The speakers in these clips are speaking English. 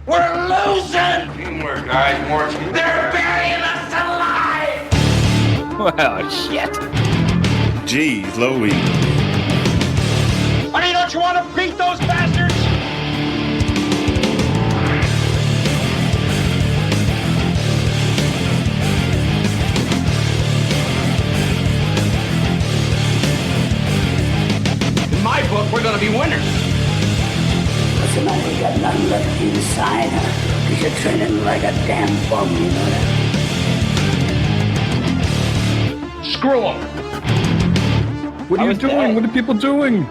We're losing! Teamwork, guys, more teamwork. They're burying us alive! Well, shit. Jeez, Louie. Honey, don't you want to beat those bastards? In my book, we're going to be winners. Listen, I ain't got nothing left for you to sign, because you're training like a damn bum, you know that? Screw them. What are you doing? What are people doing?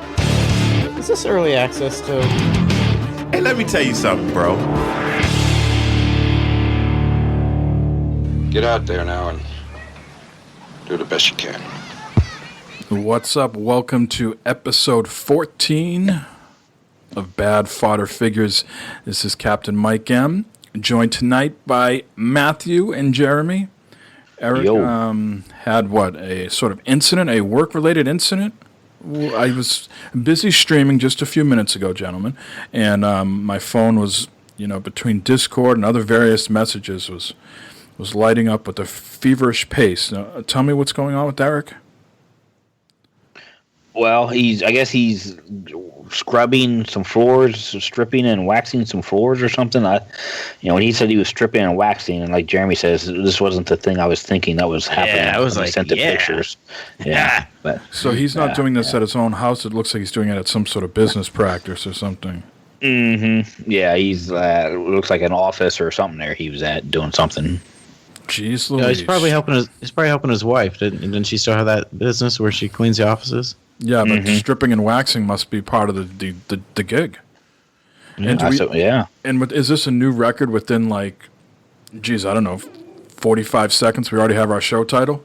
Is this early access to? Hey, let me tell you something, bro. Get out there now and do the best you can. What's up? Welcome to episode 14 of Bad Fodder Figures. This is Captain Mike M. Joined tonight by Matthew and Jeremy. Eric had what? A sort of incident, a work-related incident? I was busy streaming just a few minutes ago, gentlemen, and my phone was, between Discord and other various messages was lighting up with a feverish pace. Now, tell me what's going on with Eric. Well, I guess he's scrubbing some floors, stripping and waxing some floors or something. When he said he was stripping and waxing, and like Jeremy says, this wasn't the thing I was thinking that was happening. Yeah, I was when like, he sent the pictures. Yeah. But So he's not doing this at his own house. It looks like he's doing it at some sort of business practice or something. Mm-hmm. Yeah, he's it looks like an office or something there. He was at doing something. Jeez Louise. No, he's probably helping his wife. Didn't she still have that business where she cleans the offices? Yeah, but stripping and waxing must be part of the gig. Yeah. And is this a new record within I don't know, 45 seconds? We already have our show title.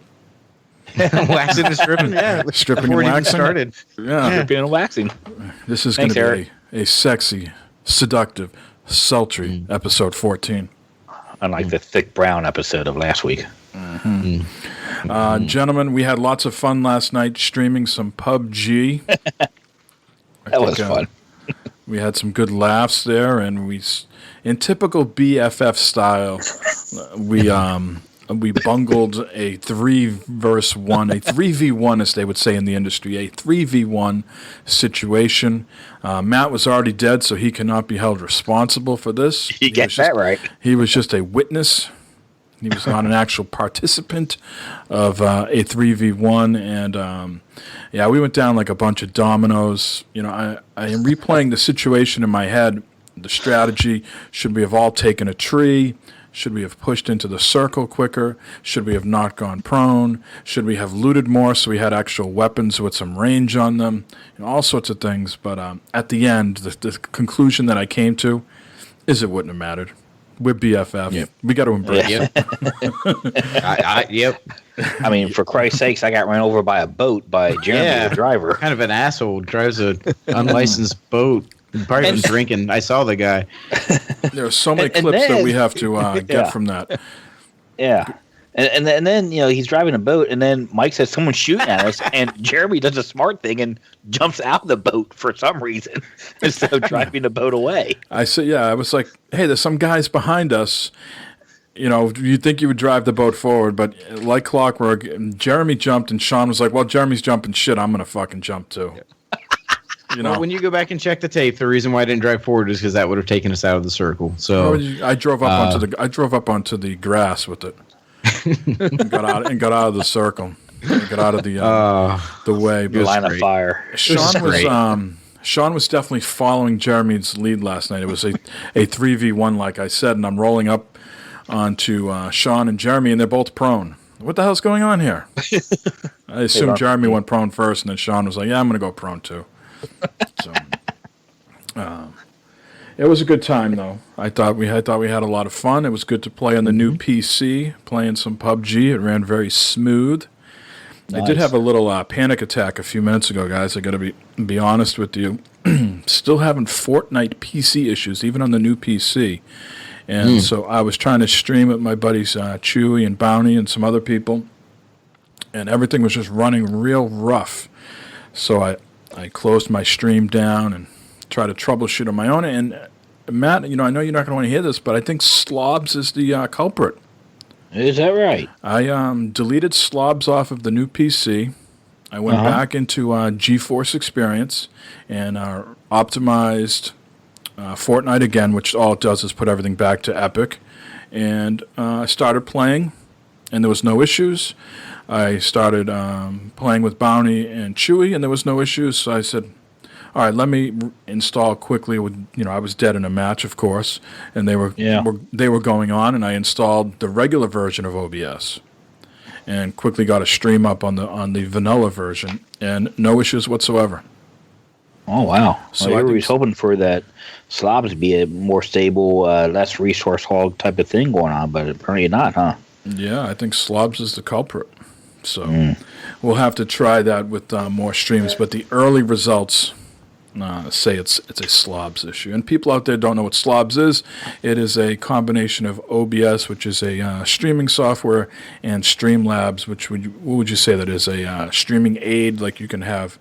Waxing and stripping. Yeah, Stripping before and it even waxing. started. Yeah. Stripping and waxing. This is going Thanks, to Eric. be a sexy, seductive, sultry episode 14. Unlike the thick brown episode of last week. Gentlemen, we had lots of fun last night streaming some PUBG. That was fun. We had some good laughs there, and in typical BFF style, we bungled a 3v1, a 3v1 as they would say in the industry, a 3v1 situation. Matt was already dead, so he cannot be held responsible for this. You get that right. He was just a witness. He was not an actual participant of a 3v1, and we went down like a bunch of dominoes. I am replaying the situation in my head, the strategy. Should we have all taken a tree? Should we have pushed into the circle quicker? Should we have not gone prone? Should we have looted more so we had actual weapons with some range on them? All sorts of things. But at the end, the conclusion that I came to is it wouldn't have mattered. We're BFF. Yep. We got to embrace Yep. it. Yep. I mean, for Christ's sakes, I got run over by a boat by Jeremy, the driver. Kind of an asshole. Drives a unlicensed boat. Probably been drinking. I saw the guy. There are so many And clips then- that we have to get Yeah. from that. Yeah. And then he's driving a boat, and then Mike says someone's shooting at us, and Jeremy does a smart thing and jumps out of the boat for some reason instead of driving the boat away. I said, I was like, hey, there's some guys behind us. You'd think you would drive the boat forward, but like clockwork, Jeremy jumped, and Sean was like, well, Jeremy's jumping shit. I'm going to fucking jump too. Well, when you go back and check the tape, the reason why I didn't drive forward is because that would have taken us out of the circle. So I drove up onto the grass with it. and got out of the circle. Got out of the way. Your line of fire. Sean was definitely following Jeremy's lead last night. It was a 3v1, like I said, and I'm rolling up onto Sean and Jeremy, and they're both prone. What the hell's going on here? I assumed Jeremy went prone first, and then Sean was like, yeah, I'm going to go prone too. So, it was a good time, though. I thought we had a lot of fun. It was good to play on the new PC, playing some PUBG. It ran very smooth. Nice. I did have a little panic attack a few minutes ago, guys. I got to be honest with you. Still having Fortnite PC issues, even on the new PC. And so I was trying to stream with my buddies Chewy and Bounty and some other people, and everything was just running real rough. So I closed my stream down and tried to troubleshoot on my own, and Matt, I know you're not going to want to hear this, but I think Slobs is the culprit. Is that right? I deleted Slobs off of the new PC. I went back into GeForce Experience and optimized Fortnite again, which all it does is put everything back to Epic. And I started playing, and there was no issues. I started playing with Bounty and Chewy, and there was no issues. So I said, all right, let me install quickly. I was dead in a match, of course, and they were going on, and I installed the regular version of OBS, and quickly got a stream up on the vanilla version, and no issues whatsoever. Oh wow! So I I was hoping for that Slobs to be a more stable, less resource hog type of thing going on, but apparently not, huh? Yeah, I think Slobs is the culprit. So we'll have to try that with more streams, but the early results say it's a Slobs issue. And people out there don't know what Slobs is. It is a combination of OBS, which is a streaming software, and Streamlabs, what would you say that is? A streaming aid, like you can have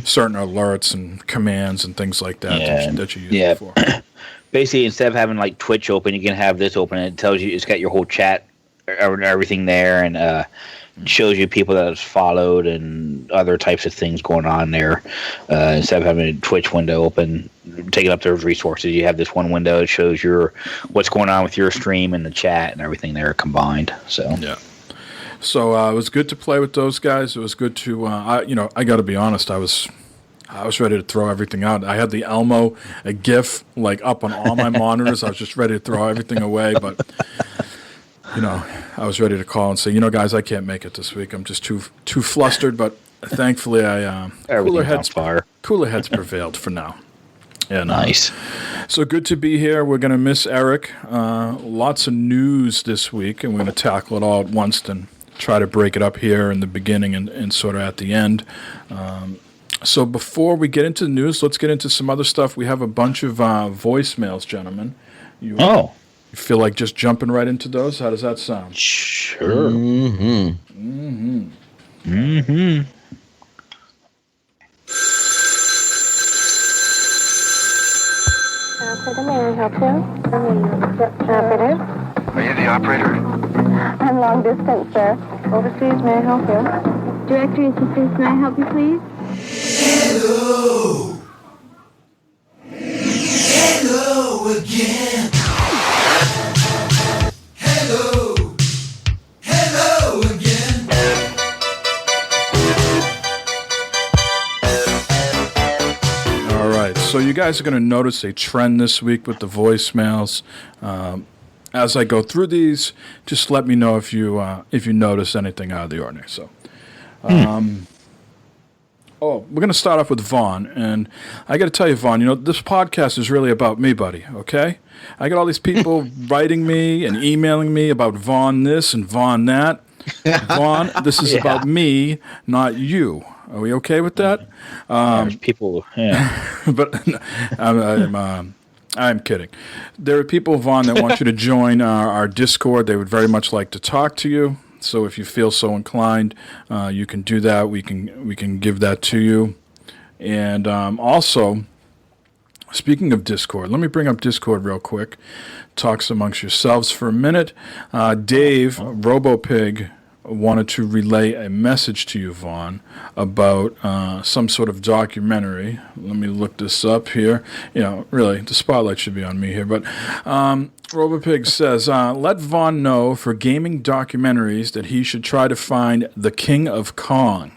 certain alerts and commands and things like that that you use it for. Basically, instead of having like Twitch open, you can have this open, and it tells you, it's got your whole chat and everything there, and shows you people that it's followed and other types of things going on there. Instead of having a Twitch window open, taking up those resources, you have this one window that shows what's going on with your stream and the chat and everything there combined. So it was good to play with those guys. It was good to I got to be honest, I was ready to throw everything out. I had the Elmo a GIF like up on all my monitors. I was just ready to throw everything away, but I was ready to call and say, guys, I can't make it this week. I'm just too flustered. But thankfully, cooler heads prevailed for now. And, nice. So good to be here. We're going to miss Eric. Lots of news this week, and we're going to tackle it all at once and try to break it up here in the beginning and sort of at the end. So before we get into the news, let's get into some other stuff. We have a bunch of voicemails, gentlemen. You feel like just jumping right into those? How does that sound? Sure. Operator, may I help you? Operator? Are you the operator? I'm long distance, sir. Overseas, may I help you? Directory assistance, may I help you, please? Hello! Hello again! Hello! Hello again! All right, so you guys are going to notice a trend this week with the voicemails. As I go through these, just let me know if you notice anything out of the ordinary. So, we're going to start off with Vaughn, and I got to tell you, Vaughn, this podcast is really about me, buddy, okay? I got all these people writing me and emailing me about Vaughn this and Vaughn that. Vaughn, this is about me, not you. Are we okay with that? There's people, But I'm kidding. There are people, Vaughn, that want you to join our Discord. They would very much like to talk to you. So if you feel so inclined, you can do that. We can give that to you. And also, speaking of Discord, let me bring up Discord real quick. Talks amongst yourselves for a minute. Dave, RoboPig, wanted to relay a message to you, Vaughn, about some sort of documentary. Let me look this up here. Really, the spotlight should be on me here. But RoboPig says, let Vaughn know for gaming documentaries that he should try to find The King of Kong,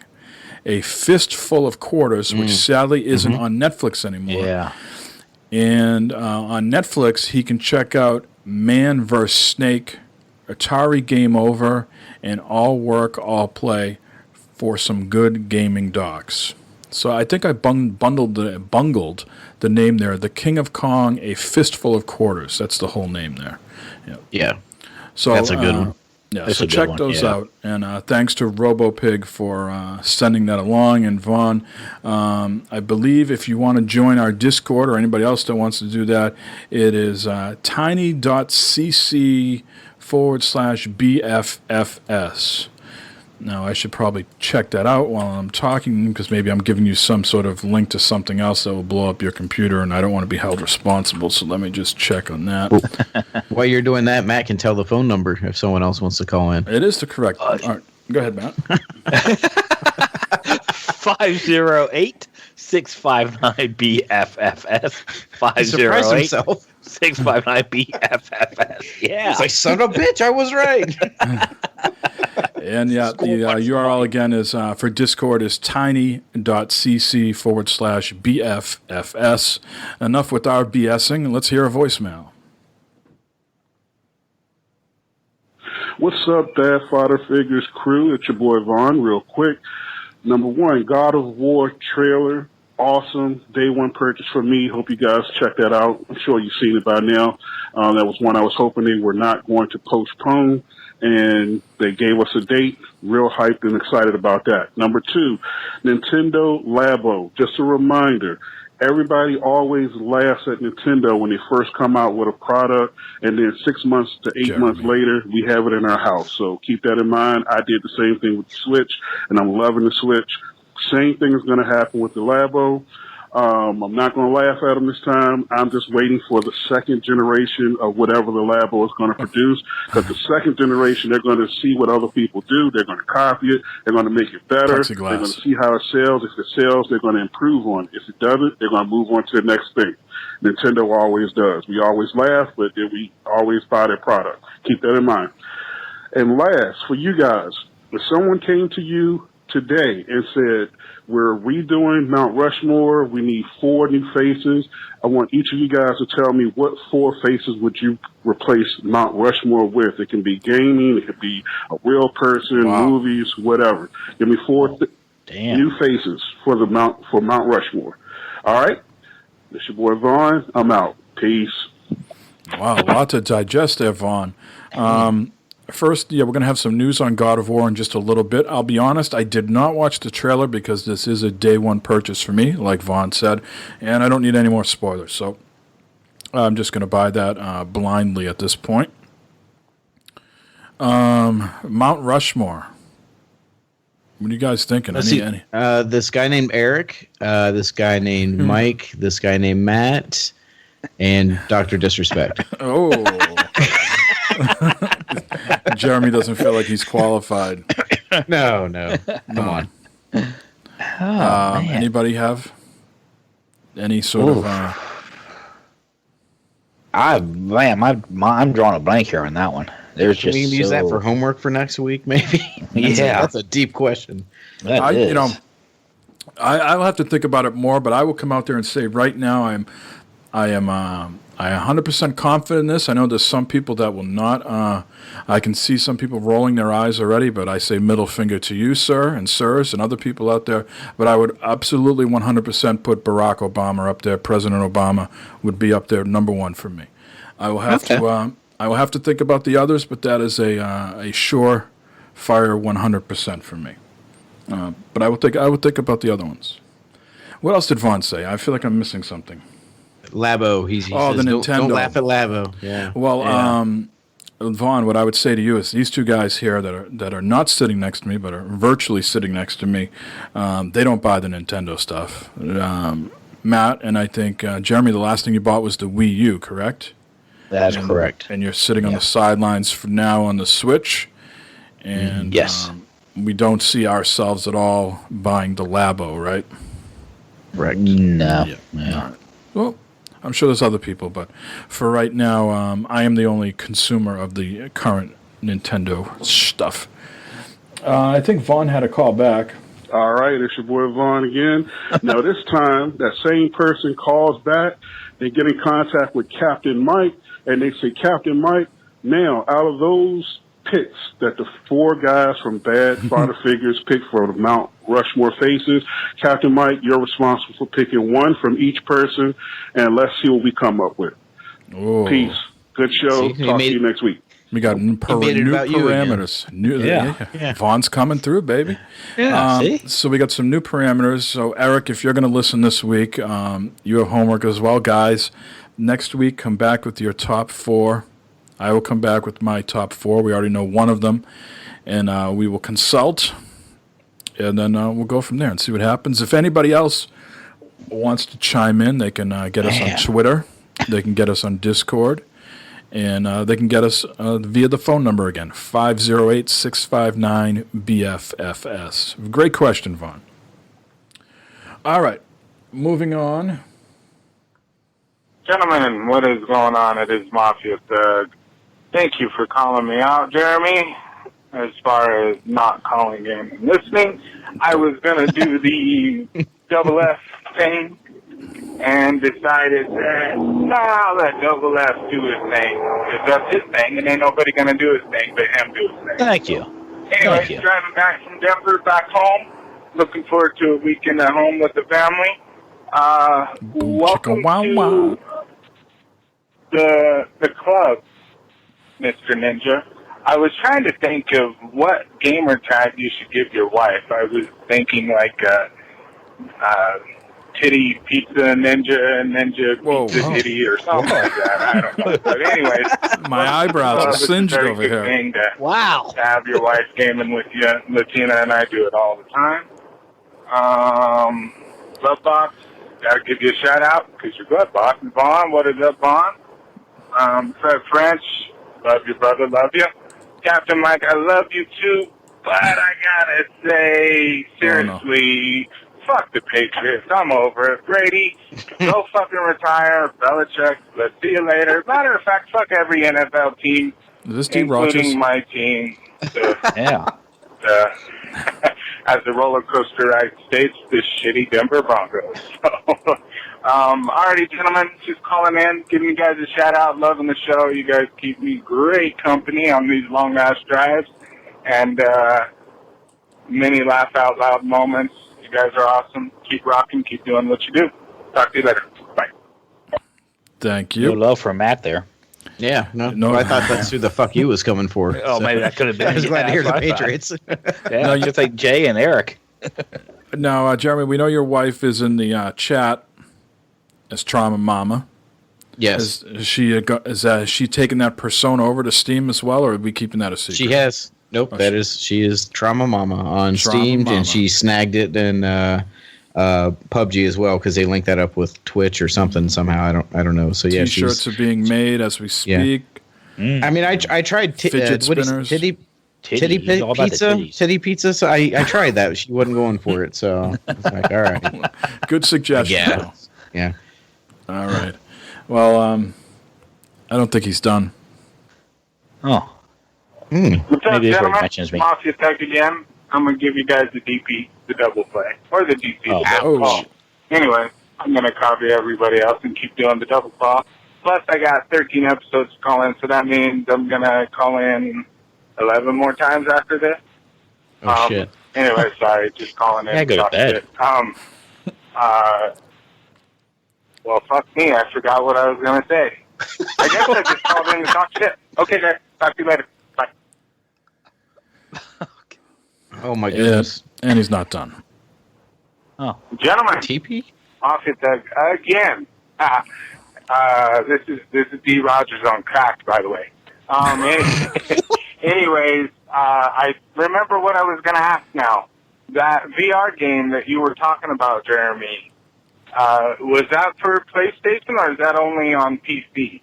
a fistful of quarters, which sadly isn't on Netflix anymore. Yeah. And on Netflix, he can check out Man vs. Snake, Atari Game Over, and All Work, All Play for some good gaming docs. So I think I bungled the name there. The King of Kong, a fistful of quarters. That's the whole name there. Yeah. So that's a good one. Yeah, That's so a good check one, those yeah. out. And thanks to RoboPig for sending that along. And Vaughn, I believe if you want to join our Discord or anybody else that wants to do that, it is tiny.cc/BFFS. Now, I should probably check that out while I'm talking because maybe I'm giving you some sort of link to something else that will blow up your computer, and I don't want to be held responsible, so let me just check on that. While you're doing that, Matt can tell the phone number if someone else wants to call in. It is the correct. All right, go ahead, Matt. 508-659-BFFS. He surprised himself. 659-BFFS. Yeah. It's like, son of a bitch, I was right. And yeah, the URL again is for Discord is tiny.cc/BFFS. Enough with our BSing. Let's hear a voicemail. What's up, Dad Fodder Figures crew? It's your boy Vaughn. Real quick. Number one, God of War trailer. Awesome. Day one purchase for me. Hope you guys check that out. I'm sure you've seen it by now. That was one I was hoping they were not going to postpone, and they gave us a date. Real hyped and excited about that. Number two, Nintendo Labo. Just a reminder, everybody always laughs at Nintendo when they first come out with a product, and then 6 months to 8 months later, we have it in our house. So keep that in mind. I did the same thing with the Switch, and I'm loving the Switch. Same thing is going to happen with the Labo. I'm not going to laugh at them this time. I'm just waiting for the second generation of whatever the Labo is going to produce. Because the second generation, they're going to see what other people do. They're going to copy it. They're going to make it better. They're going to see how it sells. If it sells, they're going to improve on it. If it doesn't, they're going to move on to the next thing. Nintendo always does. We always laugh, but then we always buy their product. Keep that in mind. And last, for you guys, if someone came to you today and said, we're redoing Mount Rushmore, we need 4 new faces, I want each of you guys to tell me what 4 faces would you replace Mount Rushmore with. It can be gaming, it could be a real person, movies, whatever. Give me 4 new faces for Mount Rushmore. All right? This your boy Vaughn. I'm out. Peace. Wow, a lot to digest there, Vaughn. First, we're going to have some news on God of War in just a little bit. I'll be honest, I did not watch the trailer because this is a day one purchase for me, like Vaughn said, and I don't need any more spoilers. So I'm just going to buy that blindly at this point. Mount Rushmore. What are you guys thinking? Any? This guy named Eric, this guy named Mike, this guy named Matt, and Dr. Disrespect. Oh. Jeremy doesn't feel like he's qualified. No. Come on. Anybody have any sort of? I'm drawing a blank here on that one. There's Can we use that for homework for next week, maybe? That's a deep question. I'll have to think about it more, but I will come out there and say right now I am 100% confident in this. I know there's some people that will not. I can see some people rolling their eyes already, but I say middle finger to you, sir, and sirs, and other people out there. But I would absolutely 100% put Barack Obama up there. President Obama would be up there number one for me. I will have to. I will have to think about the others, but that is a sure fire 100% for me. But I would think about the other ones. What else did Vaughn say? I feel like I'm missing something. Labo. He says, the Nintendo. Don't laugh at Labo. Yeah. Well, Vaughn, what I would say to you is these two guys here that are not sitting next to me, but are virtually sitting next to me, they don't buy the Nintendo stuff. Matt and I think Jeremy, the last thing you bought was the Wii U, correct? That's correct. And you're sitting on the sidelines for now on the Switch. And yes, we don't see ourselves at all buying the Labo, right? Correct. No. Yeah. All right. Well, I'm sure there's other people, but for right now, I am the only consumer of the current Nintendo stuff. I think Vaughn had a call back. All right, it's your boy Vaughn again. Now, this time, that same person calls back. They get in contact with Captain Mike, and they say, Captain Mike, now, out of those picks that the 4 guys from Bad Fodder Figures picked for the Mount Rushmore faces, Captain Mike, you're responsible for picking 1 from each person, and let's see what we come up with. Oh. Peace. Good show. Talk to you next week. We got new parameters. Yeah. Vaughn's coming through, baby. Yeah, so we got some new parameters. So, Eric, if you're going to listen this week, you have homework as well, guys. Next week, come back with your top 4. I will come back with my top 4. We already know one of them. and we will consult, and then we'll go from there and see what happens. If anybody else wants to chime in, they can get us on Twitter, they can get us on Discord, and they can get us via the phone number again, 508-659-BFFS. Great question, Vaughn. All right, moving on. Gentlemen, what is going on? It is Mafia Thug. Thank you for calling me out, Jeremy. As far as not calling in and listening, I was going to do the double F thing and decided that, I'll let double F do his thing. Because that's his thing, and ain't nobody going to do his thing but him do his thing. Thank you. Anyway, driving back from Denver, back home. Looking forward to a weekend at home with the family. Welcome to the club, Mr. Ninja. I was trying to think of what gamer tag you should give your wife. I was thinking like titty pizza ninja, pizza titty, or something like that. I don't know. But anyways, my eyebrows are singed over here. To have your wife gaming with you. Latina and I do it all the time. Glove Box, gotta give you a shout out because you're Glove Box. Vaughn, what is up, Vaughn? Fred French, love you, brother, love you. Captain Mike, I love you too, but I gotta say, seriously, fuck the Patriots. I'm over it. Brady, go fucking retire. Belichick, let's see you later. Matter of fact, fuck every NFL team, including my team. As the roller coaster ride states, the shitty Denver Broncos. Alrighty, gentlemen, just calling in, giving you guys a shout out, loving the show. You guys keep me great company on these long ass drives, and many laugh out loud moments. You guys are awesome. Keep rocking, keep doing what you do. Talk to you later. Bye. Thank you. No love for Matt there. Yeah, no, I thought that's who the fuck you was coming for. Oh, maybe that could have been. I was glad to hear the Patriots. No, you think Jay and Eric. Now, Jeremy, we know your wife is in the chat as Trauma Mama. Yes. Is she taking that persona over to Steam as well, or are we keeping that a secret? She has. Nope, she is Trauma Mama on Steam, and she snagged it in PUBG as well because they linked that up with Twitch or something somehow. I don't know. So yeah, T-shirts are being made as we speak. Yeah. I mean, I tried fidget spinners. Titty pizza. So I tried that. She wasn't going for it. So I was like, all right, good suggestion. Yeah. All right. Well, I don't think he's done. Oh. What's up, Maybe gentlemen? mentions me. Mafia Tech again. I'm going to give you guys the DP, the double play, or the DC, the double call. Anyway, I'm going to copy everybody else and keep doing the double call. Plus, I got 13 episodes to call in, so that means I'm going to call in 11 more times after this. Shit. Anyway, sorry, just calling in. Yeah, go to bed. Well, fuck me, I forgot what I was going to say. I guess I just called in to talk shit. Okay, guys, talk to you later. Bye. Oh, my goodness. And he's not done. Oh. Gentlemen. TP? Mafia Tech again. This is D. Rogers on crack, by the way. Anyways, I remember what I was going to ask now. That VR game that you were talking about, Jeremy, was that for PlayStation or is that only on PC?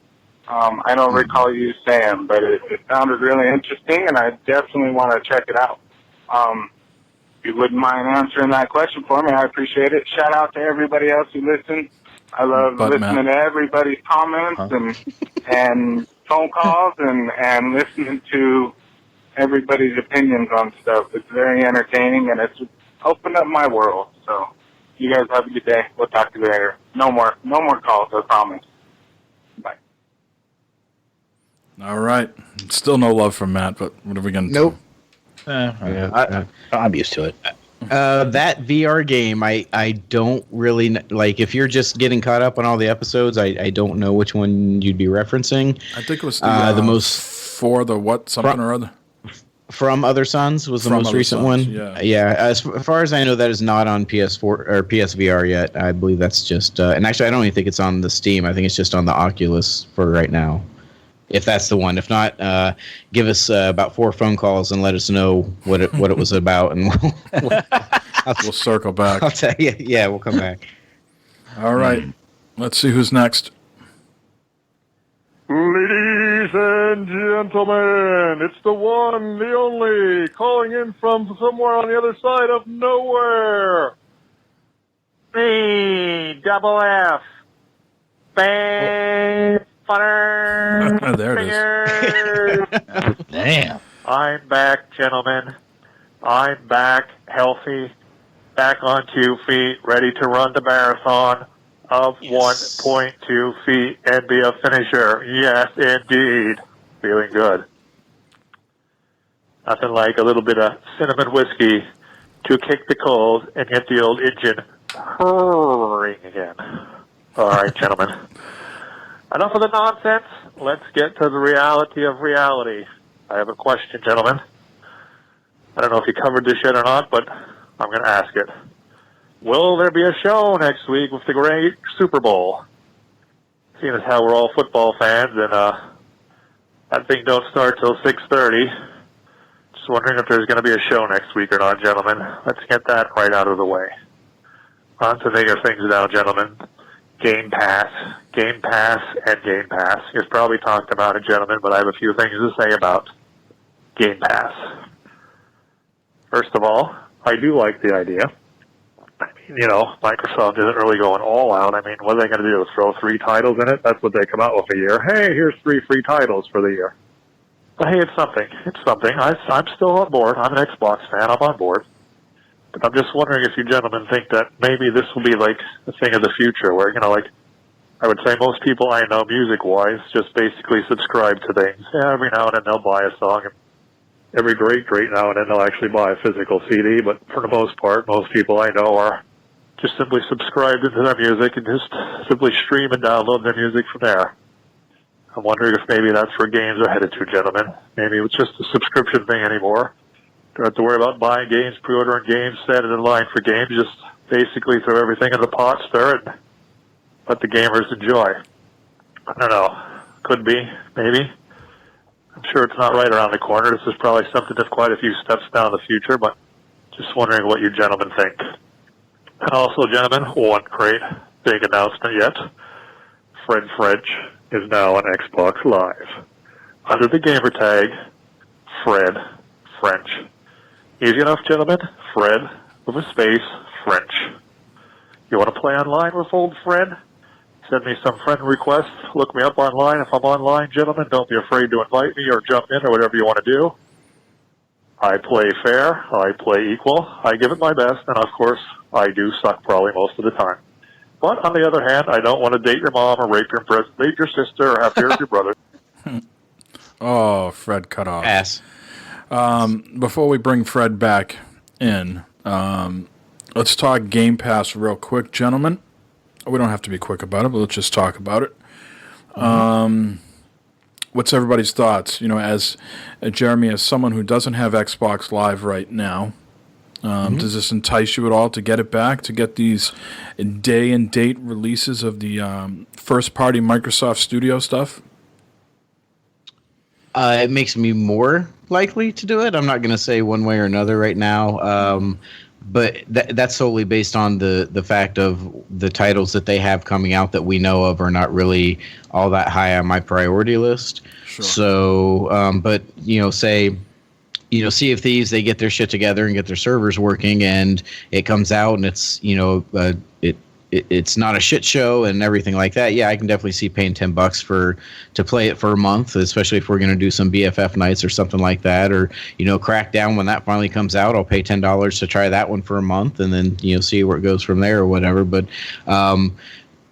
I don't recall you saying, but it sounded really interesting, and I definitely want to check it out. If you wouldn't mind answering that question for me, I appreciate it. Shout out to everybody else who listens. I love listening to everybody's comments and phone calls and listening to everybody's opinions on stuff. It's very entertaining, and it's opened up my world. So you guys have a good day. We'll talk to you later. No more calls, I promise. Bye. All right. Still no love from Matt, but what are we going to do? I'm used to it. That VR game, I don't really like. If you're just getting caught up on all the episodes, I don't know which one you'd be referencing. I think it was the most for the what something or other. From Other Suns was the most recent one. Yeah. As far as I know, that is not on PS4 or PSVR yet. I believe that's just, and actually, I don't even think it's on the Steam. I think it's just on the Oculus for right now. if that's the one. If not, give us about 4 phone calls and let us know what it was about, and we'll circle back. I'll tell you. Yeah, we'll come back. All right. Let's see who's next. Ladies and gentlemen, it's the one, the only, calling in from somewhere on the other side of nowhere. Me, double F. Bang, Fodder. There it is. Damn. I'm back, gentlemen. I'm back, healthy, back on 2 feet, ready to run the marathon of 1.2 feet and be a finisher. Yes, indeed. Feeling good. Nothing like a little bit of cinnamon whiskey to kick the cold and get the old engine purring again. All right, gentlemen. Enough of the nonsense. Let's get to the reality of reality. I have a question, gentlemen. I don't know if you covered this yet or not, but I'm going to ask it. Will there be a show next week with the great Super Bowl? Seeing as how we're all football fans and that thing don't start till 6:30. Just wondering if there's going to be a show next week or not, gentlemen. Let's get that right out of the way. On to bigger things now, gentlemen. Game Pass, and Game Pass. You've probably talked about it, gentlemen, but I have a few things to say about Game Pass. First of all, I do like the idea. I mean, you know, Microsoft isn't really going all out. I mean, what are they going to do? Throw 3 titles in it? That's what they come out with a year. Hey, here's 3 free titles for the year. But hey, it's something. It's something. I'm still on board. I'm an Xbox fan. I'm on board. But I'm just wondering if you gentlemen think that maybe this will be like a thing of the future where, you know, like, I would say most people I know music-wise just basically subscribe to things. Yeah, every now and then they'll buy a song, and every great now and then they'll actually buy a physical CD, but for the most part, most people I know are just simply subscribed into their music and just simply stream and download their music from there. I'm wondering if maybe that's where games are headed to, gentlemen. Maybe it's just a subscription thing anymore. Don't have to worry about buying games, pre-ordering games, standing in line for games. Just basically throw everything in the pot, stir it, and let the gamers enjoy. I don't know. Could be, maybe. I'm sure it's not right around the corner. This is probably something that's quite a few steps down the future, but just wondering what you gentlemen think. And also, gentlemen, one great big announcement yet. Fred French is now on Xbox Live. Under the gamer tag, Fred French. Easy enough, gentlemen. Fred with a space, French. You want to play online with old Fred? Send me some friend requests. Look me up online. If I'm online, gentlemen, don't be afraid to invite me or jump in or whatever you want to do. I play fair. I play equal. I give it my best. And, of course, I do suck probably most of the time. But, on the other hand, I don't want to date your mom or rape your sister or have fear of your brother. Oh, Fred cut off. Pass. Before we bring Fred back in, let's talk Game Pass real quick, gentlemen. We don't have to be quick about it, but let's just talk about it. What's everybody's thoughts? You know, as Jeremy, as someone who doesn't have Xbox Live right now, does this entice you at all to get it back, to get these day and date releases of the first-party Microsoft Studio stuff? It makes me more likely to do it. I'm not going to say one way or another right now. But that's solely based on the fact of the titles that they have coming out that we know of are not really all that high on my priority list. Sure. So, but, you know, say, you know, Sea of Thieves, they get their shit together and get their servers working, and it comes out and it's, you know, it's not a shit show and everything like that. Yeah, I can definitely see paying $10 to play it for a month, especially if we're going to do some BFF nights or something like that. Or, you know, Crackdown, when that finally comes out, I'll pay $10 to try that one for a month and then, you know, see where it goes from there or whatever. But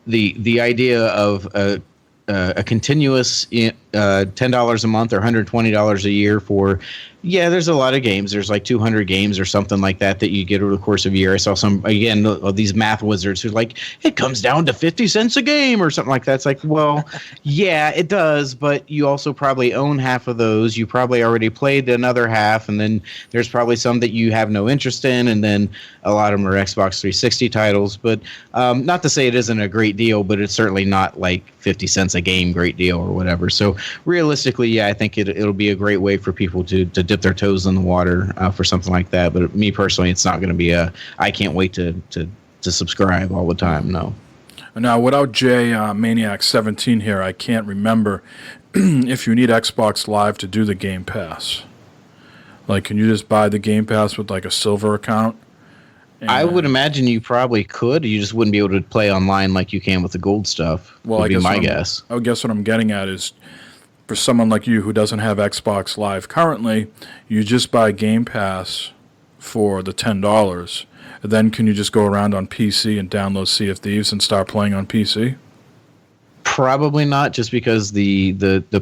the idea of a continuous $10 a month or $120 a year for Yeah, there's a lot of games. There's like 200 games or something like that you get over the course of a year. I saw some, again, of these math wizards who's like, it comes down to 50 cents a game or something like that. It's like, well, yeah, it does, but you also probably own half of those. You probably already played another half, and then there's probably some that you have no interest in, and then a lot of them are Xbox 360 titles. But not to say it isn't a great deal, but it's certainly not like 50 cents a game great deal or whatever. So realistically, yeah, I think it'll be a great way for people to dip their toes in the water for something like that. But me personally, it's not going to be I can't wait to subscribe all the time. No. Now, without J Maniac 17 here, I can't remember if you need Xbox Live to do the Game Pass. Like, can you just buy the Game Pass with like a silver account? I would imagine you probably could. You just wouldn't be able to play online like you can with the gold stuff. Well, would be my guess. I guess what I'm getting at is, for someone like you who doesn't have Xbox Live currently, you just buy Game Pass for the $10. Then can you just go around on PC and download Sea of Thieves and start playing on PC? Probably not, just because the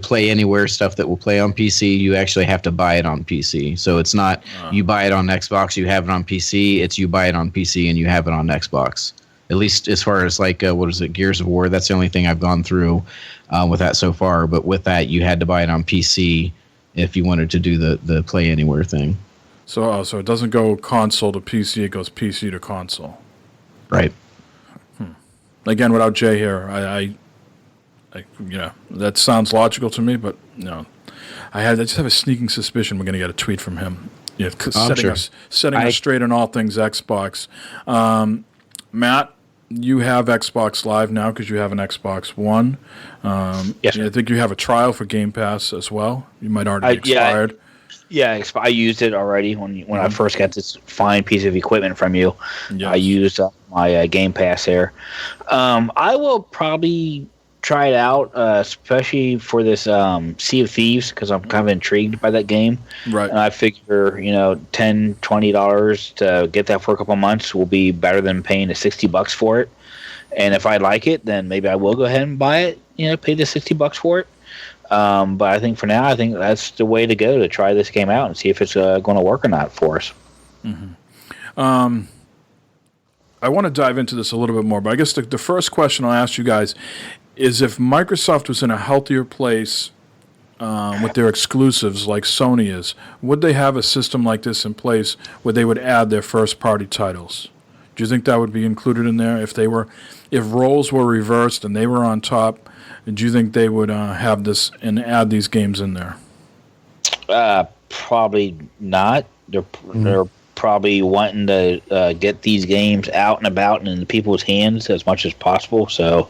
Play Anywhere stuff that will play on PC, you actually have to buy it on PC. So it's not you buy it on Xbox, you have it on PC. It's you buy it on PC and you have it on Xbox. At least as far as like, what is it, Gears of War? That's the only thing I've gone through with that so far. But with that, you had to buy it on PC if you wanted to do the Play Anywhere thing. So it doesn't go console to PC, it goes PC to console. Right. Again, without Jay here, I that sounds logical to me, but no. I just have a sneaking suspicion we're going to get a tweet from him. Yeah, setting us straight on all things Xbox. Matt, you have Xbox Live now because you have an Xbox One. Yes. I think you have a trial for Game Pass as well. You might already be expired. Yeah, I used it already when I first got this fine piece of equipment from you. Yes. I used my Game Pass there. I will probably try it out, especially for this Sea of Thieves, because I'm kind of intrigued by that game. Right. And I figure, $10, $20 to get that for a couple months will be better than paying the $60 for it. And if I like it, then maybe I will go ahead and buy it. Pay the $60 for it. But I think for now, I think that's the way to go, to try this game out and see if it's going to work or not for us. Mm-hmm. I want to dive into this a little bit more, but I guess the first question I'll ask you guys is if Microsoft was in a healthier place with their exclusives like Sony is, would they have a system like this in place where they would add their first-party titles? Do you think that would be included in there if roles were reversed and they were on top? Do you think they would have this and add these games in there? Probably not. They're probably wanting to get these games out and about and in people's hands as much as possible. So,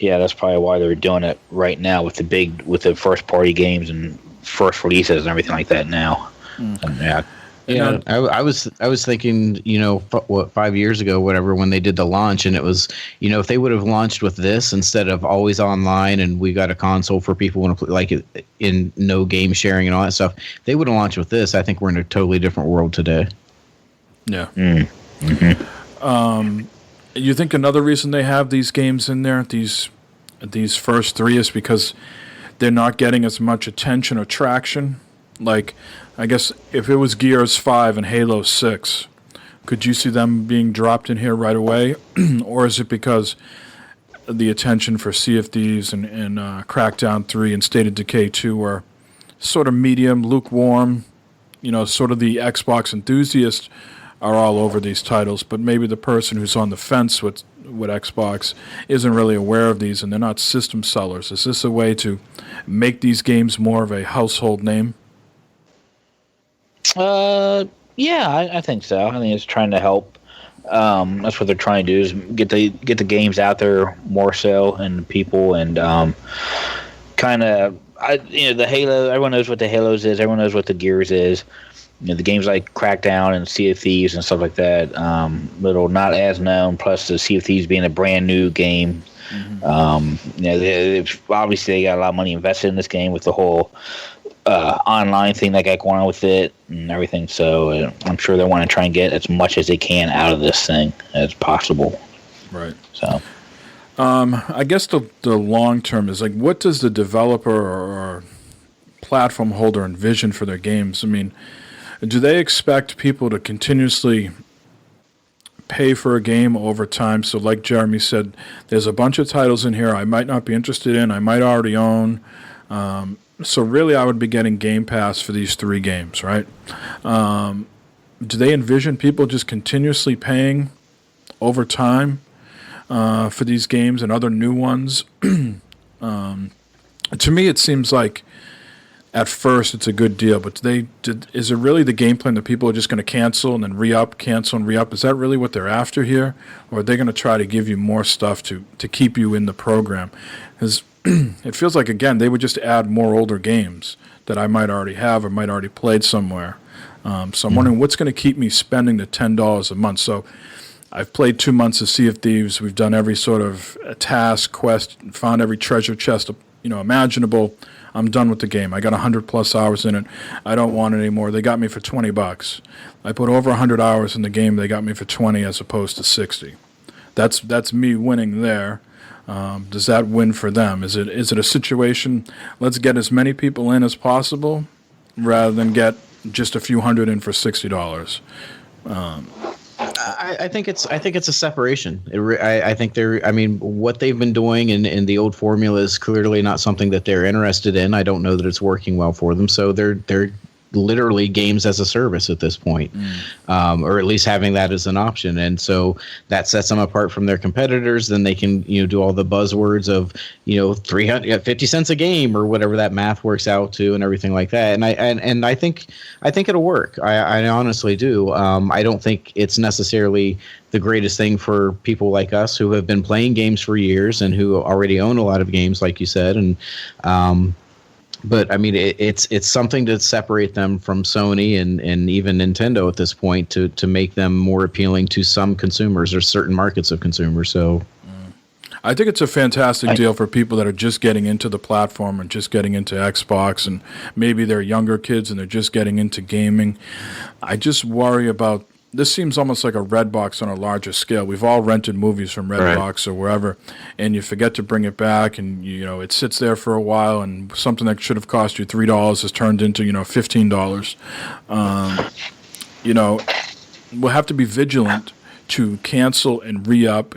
yeah, that's probably why they're doing it right now with the first party games and first releases and everything like that now. Yeah. Yeah, I was thinking, 5 years ago, whatever, when they did the launch, and it was, if they would have launched with this instead of always online, and we got a console for people who want to play, like in no game sharing and all that stuff, if they would have launched with this, I think we're in a totally different world today. Yeah. You think another reason they have these games in there, these first three, is because they're not getting as much attention or traction? Like, I guess if it was Gears 5 and Halo 6, could you see them being dropped in here right away? Or is it because the attention for Sea of Thieves and Crackdown 3 and State of Decay 2 were sort of medium, lukewarm? Sort of the Xbox enthusiasts are all over these titles, but maybe the person who's on the fence with Xbox isn't really aware of these, and they're not system sellers. Is this a way to make these games more of a household name? Yeah, I think so. I think it's trying to help. That's what they're trying to do, is get the games out there more so and people, and kind of the Halo. Everyone knows what the Halos is. Everyone knows what the Gears is. The games like Crackdown and Sea of Thieves and stuff like that, little not as known. Plus the Sea of Thieves being a brand new game. Obviously they got a lot of money invested in this game with the whole online thing that got going on with it and everything. So I'm sure they want to try and get as much as they can out of this thing as possible. Right. So, I guess the long term is like, what does the developer or platform holder and vision for their games. I mean, do they expect people to continuously pay for a game over time? So like Jeremy said, there's a bunch of titles in here I might not be interested in, I might already own. So really I would be getting Game Pass for these 3 games, right? Do they envision people just continuously paying over time for these games and other new ones? To me, it seems like at first it's a good deal, but is it really the game plan that people are just going to cancel and then re-up, cancel and re-up? Is that really what they're after here? Or are they going to try to give you more stuff to keep you in the program? Because it feels like, again, they would just add more older games that I might already have or might already played somewhere. So I'm wondering what's going to keep me spending the $10 a month. So I've played 2 months of Sea of Thieves. We've done every sort of task, quest, found every treasure chest, imaginable. I'm done with the game. I got 100+ hours in it. I don't want it anymore. They got me for $20. I put over 100 hours in the game. They got me for 20 as opposed to 60. That's me winning there. Does that win for them? Is it a situation? Let's get as many people in as possible, rather than get just a few hundred in for $60. I think it's a separation. I think they're. I mean, what they've been doing in the old formula is clearly not something that they're interested in. I don't know that it's working well for them. So they're literally games as a service at this point, or at least having that as an option. And so that sets them apart from their competitors. Then they can do all the buzzwords of 350 cents a game or whatever that math works out to and everything like that. And I think it'll work. I honestly do. I don't think it's necessarily the greatest thing for people like us who have been playing games for years and who already own a lot of games, like you said, and but I mean, it's something to separate them from Sony and even Nintendo at this point to make them more appealing to some consumers or certain markets of consumers. So, I think it's a fantastic deal for people that are just getting into the platform and just getting into Xbox, and maybe they're younger kids and they're just getting into gaming. I just worry about. This seems almost like a Redbox on a larger scale. We've all rented movies from Redbox or wherever, and you forget to bring it back, and it sits there for a while, and something that should have cost you $3 has turned into $15. We'll have to be vigilant to cancel and re-up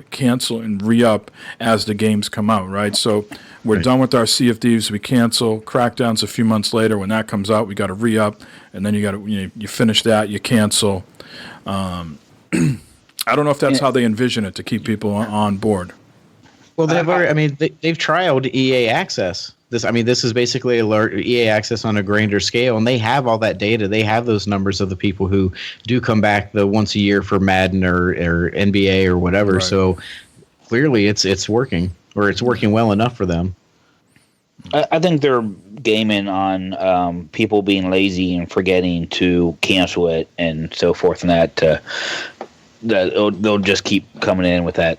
as the games come out, right? So we're done with our Sea of Thieves, we cancel. Crackdown's a few months later. When that comes out, we got to re-up, and then you got to you finish that, you cancel. I don't know if that's how they envision it to keep people on board. Well, they've trialed EA Access. This is basically EA Access on a grander scale, and they have all that data. They have those numbers of the people who do come back the once a year for Madden or NBA or whatever. Right. So clearly, it's working, or it's working well enough for them. I think they're gaming on people being lazy and forgetting to cancel it and so forth, and that they'll just keep coming in with that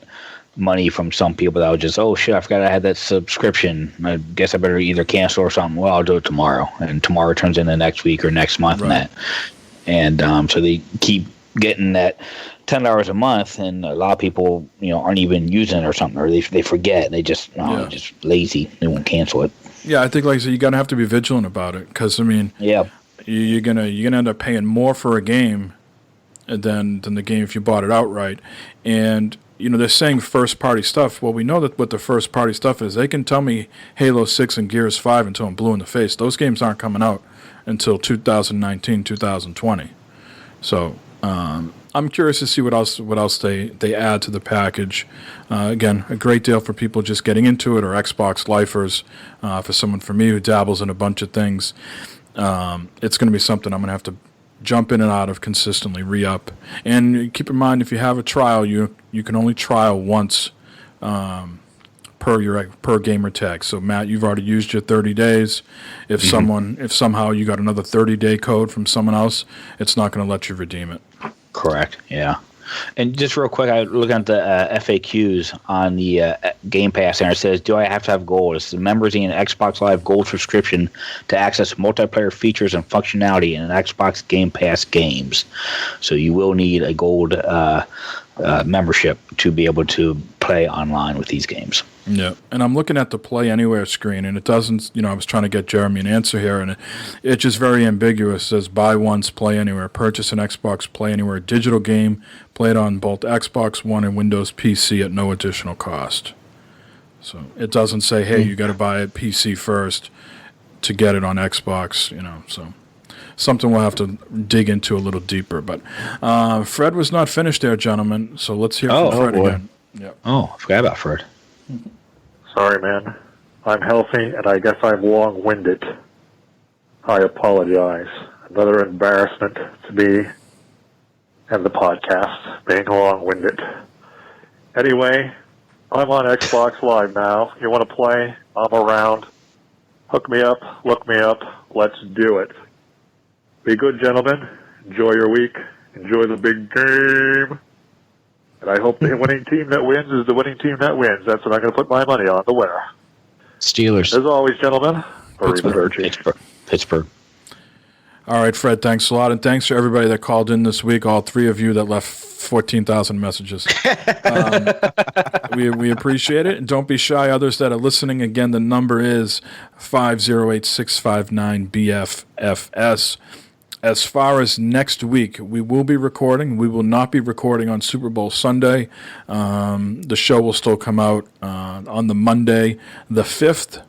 money from some people that will just, oh shit, I forgot I had that subscription. I guess I better either cancel or something. Well, I'll do it tomorrow, and tomorrow turns into next week or next month, right. And so they keep getting that $10 a month, and a lot of people, aren't even using it or something, or they forget. They just just lazy. They won't cancel it. Yeah, I think, like I said, you're gonna have to be vigilant about it, because you're gonna end up paying more for a game than the game if you bought it outright. And they're saying first party stuff. Well, we know that what the first party stuff is. They can tell me Halo 6 and Gears 5 until I'm blue in the face. Those games aren't coming out until 2019, 2020. So. I'm curious to see what else they add to the package. Again, a great deal for people just getting into it, or Xbox lifers. For me who dabbles in a bunch of things, it's going to be something I'm going to have to jump in and out of consistently, re-up. And keep in mind, if you have a trial, you can only trial once per gamer tag. So Matt, you've already used your 30 days. If somehow you got another 30-day code from someone else, it's not going to let you redeem it. Correct. Yeah. And just real quick, I look at the FAQs on the Game Pass, and it says, do I have to have gold? It's the members in an Xbox Live Gold subscription to access multiplayer features and functionality in an Xbox Game Pass games. So you will need a gold membership to be able to play online with these games. Yeah, and I'm looking at the Play Anywhere screen, and it doesn't, I was trying to get Jeremy an answer here, and it's just very ambiguous. It says, buy once, Play Anywhere, purchase an Xbox Play Anywhere digital game, play it on both Xbox One and Windows PC at no additional cost. So it doesn't say, hey, you got to buy a PC first to get it on Xbox, so something we'll have to dig into a little deeper. But Fred was not finished there, gentlemen, so let's hear from Fred again. Yep. Oh, I forgot about Fred. Sorry, man. I'm healthy, and I guess I'm long-winded. I apologize. Another embarrassment to me and the podcast, being long-winded. Anyway, I'm on Xbox Live now. You want to play? I'm around. Hook me up, look me up. Let's do it. Be good, gentlemen. Enjoy your week. Enjoy the big game. And I hope the winning team that wins is the winning team that wins. That's what I'm going to put my money on, the winner. Steelers. As always, gentlemen. Pittsburgh. All right, Fred, thanks a lot. And thanks for everybody that called in this week, all three of you that left 14,000 messages. We appreciate it. And don't be shy, others that are listening. Again, the number is 508-659-BFFS. As far as next week, we will be recording. We will not be recording on Super Bowl Sunday. The show will still come out on the Monday, the 5th,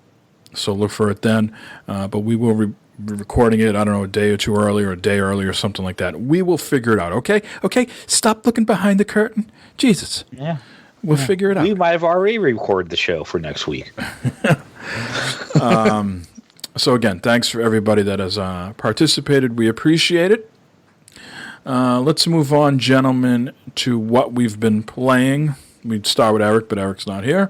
so look for it then. But we will be recording it, I don't know, a day or two early or a day early or something like that. We will figure it out, okay? Okay, stop looking behind the curtain. Jesus. Yeah. We'll figure it out. We might have already recorded the show for next week. So again, thanks for everybody that has participated. We appreciate it. Let's move on, gentlemen, to what we've been playing. We'd start with Eric, but Eric's not here.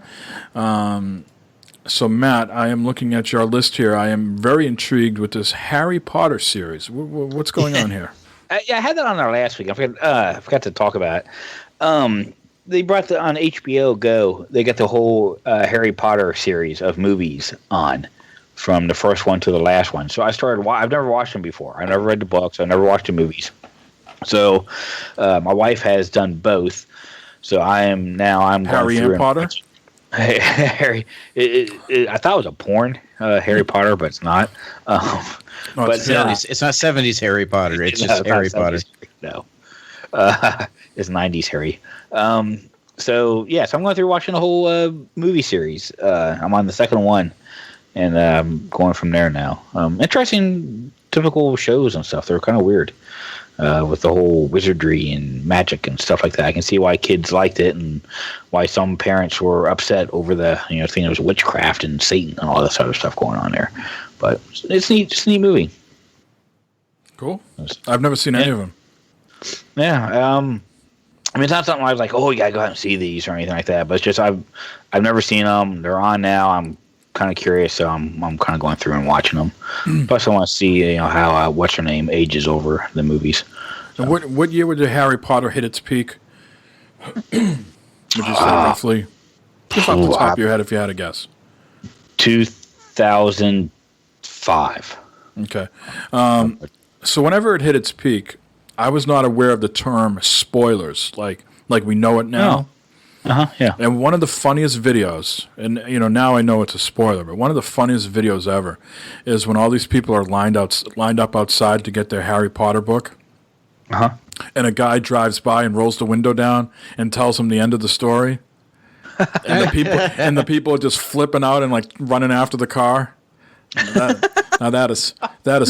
So, Matt, I am looking at your list here. I am very intrigued with this Harry Potter series. What's going on here? I had that on there last week. I forgot to talk about it. They brought on HBO Go. They got the whole Harry Potter series of movies on, from the first one to the last one. So I started. I've never watched them before. I never read the books. I never watched the movies. So my wife has done both. So I'm Harry going through and Potter. Harry. I thought it was a porn, Harry Potter, but it's not. But it's not 70s Harry Potter. It's just Harry Potter. No, it's 90s Harry. So I'm going through watching the whole movie series. I'm on the second one, and going from there now. Interesting, typical shows and stuff. They're kind of weird. With the whole wizardry and magic and stuff like that. I can see why kids liked it and why some parents were upset over the, thing there was witchcraft and Satan and all this other stuff going on there. But it's neat. It's a neat movie. Cool. I've never seen any of them. Yeah. It's not something I was like, oh, you gotta go out and see these or anything like that. But it's just I've never seen them. They're on now. I'm kind of curious, so I'm kind of going through and watching them. Plus, I want to see how what's her name ages over the movies. So. And what year would Harry Potter hit its peak? Would you say roughly? Just off the top of your head, if you had a guess. 2005. Okay. So whenever it hit its peak, I was not aware of the term spoilers, like we know it now. Yeah. And one of the funniest videos, and now I know it's a spoiler, but one of the funniest videos ever is when all these people are lined up outside to get their Harry Potter book. And a guy drives by and rolls the window down and tells them the end of the story. And the people are just flipping out and like running after the car. That is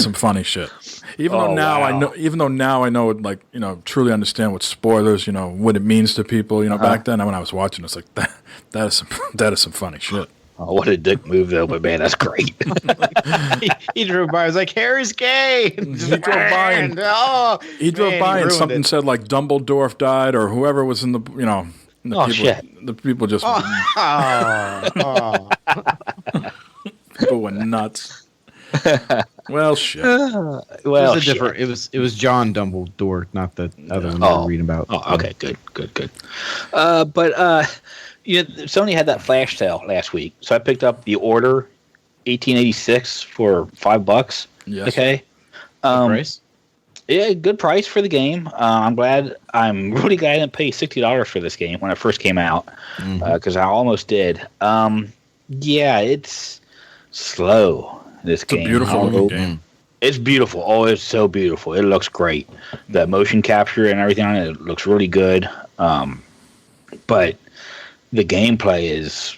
some funny shit. Even though now I know, like, truly understand what spoilers, what it means to people. Back then when I was watching, it's like that is some funny shit. Oh, what a dick move though, but man, that's great. he drove by. I was like, Harry's gay. He drove by and something said like Dumbledore died or whoever was in the the people just people went nuts. Well, shit. It was John Dumbledore, not the other one we're reading about. Oh, okay, good. But Sony had that flash sale last week, so I picked up The Order 1886 for $5. Yes. Okay. Price? Yeah, good price for the game. I'm really glad I didn't pay $60 for this game when it first came out, because I almost did. Yeah, it's slow. This game. It's a beautiful looking game. It's beautiful. Oh, it's so beautiful. It looks great. The motion capture and everything on it looks really good. But the gameplay is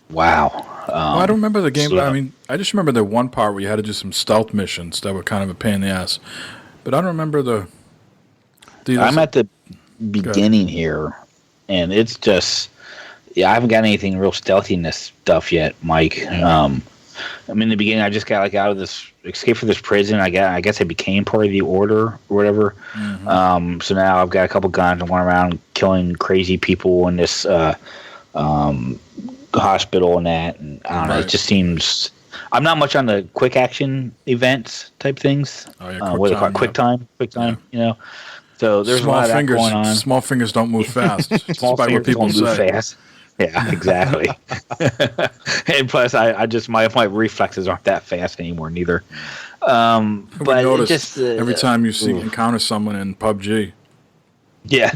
wow. I don't remember the game. Slow. I mean, I just remember the one part where you had to do some stealth missions that were kind of a pain in the ass. But I don't remember the I'm at the beginning here, and it's just I haven't got anything real stealthiness stuff yet, Mike. I'm in the beginning. I just got like out of this escape from this prison. I guess I became part of the order or whatever. So now I've got a couple guns and went around killing crazy people in this hospital and that. And I don't know. It just seems. I'm not much on the quick action events type things. Oh yeah, what do they call it? Quick time. You know. So there's small a lot of fingers, that going on. Small fingers don't move fast. Small by what fingers people don't move say. fast. Yeah, exactly. And plus, I just my reflexes aren't that fast anymore, neither. But notice just every time you encounter someone in PUBG. Yeah,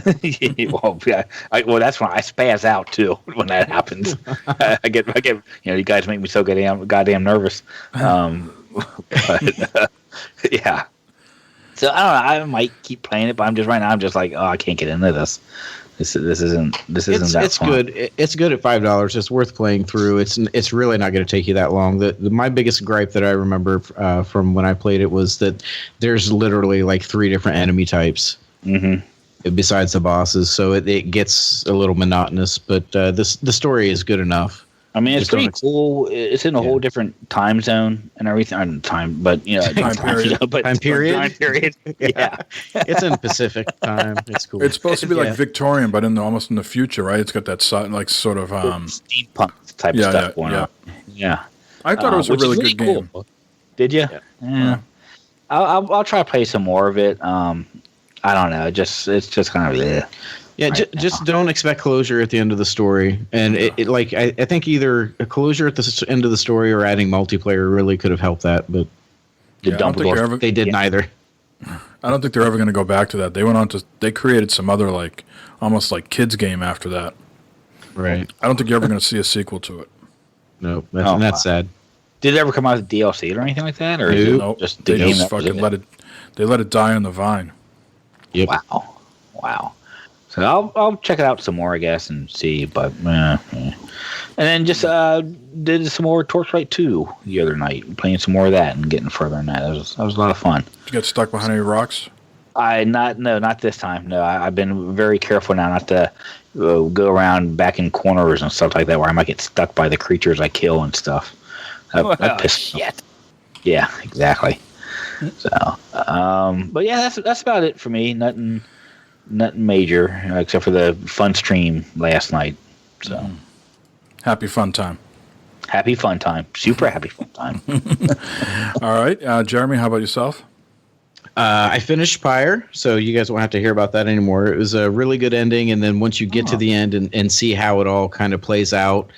well, yeah. Well, that's when I spaz out too when that happens. I get. You guys make me so goddamn nervous. But yeah. So I don't know. I might keep playing it, but I'm just like, oh, I can't get into this. This isn't that it's fun. good. It's good at $5. It's worth playing through. It's really not going to take you that long. My biggest gripe that I remember from when I played it was that there's literally like 3 different enemy types besides the bosses, so it gets a little monotonous. But the story is good enough. I mean, it's pretty cool. It's in a whole different time zone and everything. Time period. Time period. Time period. Yeah, it's in Pacific time. It's cool. It's supposed to be like Victorian, but almost in the future, right? It's got that sort of steampunk type stuff going on. Yeah, I thought it was a really good game. Cool. Did you? Yeah. I'll try to play some more of it. I don't know. It's just kind of Yeah, just don't expect closure at the end of the story. And I think either a closure at the end of the story or adding multiplayer really could have helped that, but they did neither. I don't think they're ever going to go back to that. They created some other almost like kids game after that. Right. I don't think you're ever going to see a sequel to it. No, that's sad. Did it ever come out as DLC or anything like that, or nope. Just the game? Just fucking let it die on the vine. Yep. Wow. So I'll check it out some more, I guess, and see. But and then just did some more Torchlight 2 the other night, playing some more of that and getting further in that. That was a lot of fun. Did you get stuck behind any rocks? Not this time. No, I've been very careful now not to go around back in corners and stuff like that where I might get stuck by the creatures I kill and stuff. That pisses me off. Yeah, exactly. So, but yeah, that's about it for me. Nothing major except for the fun stream last night. So happy fun time. Super happy fun time. All right, Jeremy, how about yourself? I finished Pyre, so you guys won't have to hear about that anymore. It was a really good ending, and then once you get to the end and see how it all kind of plays out,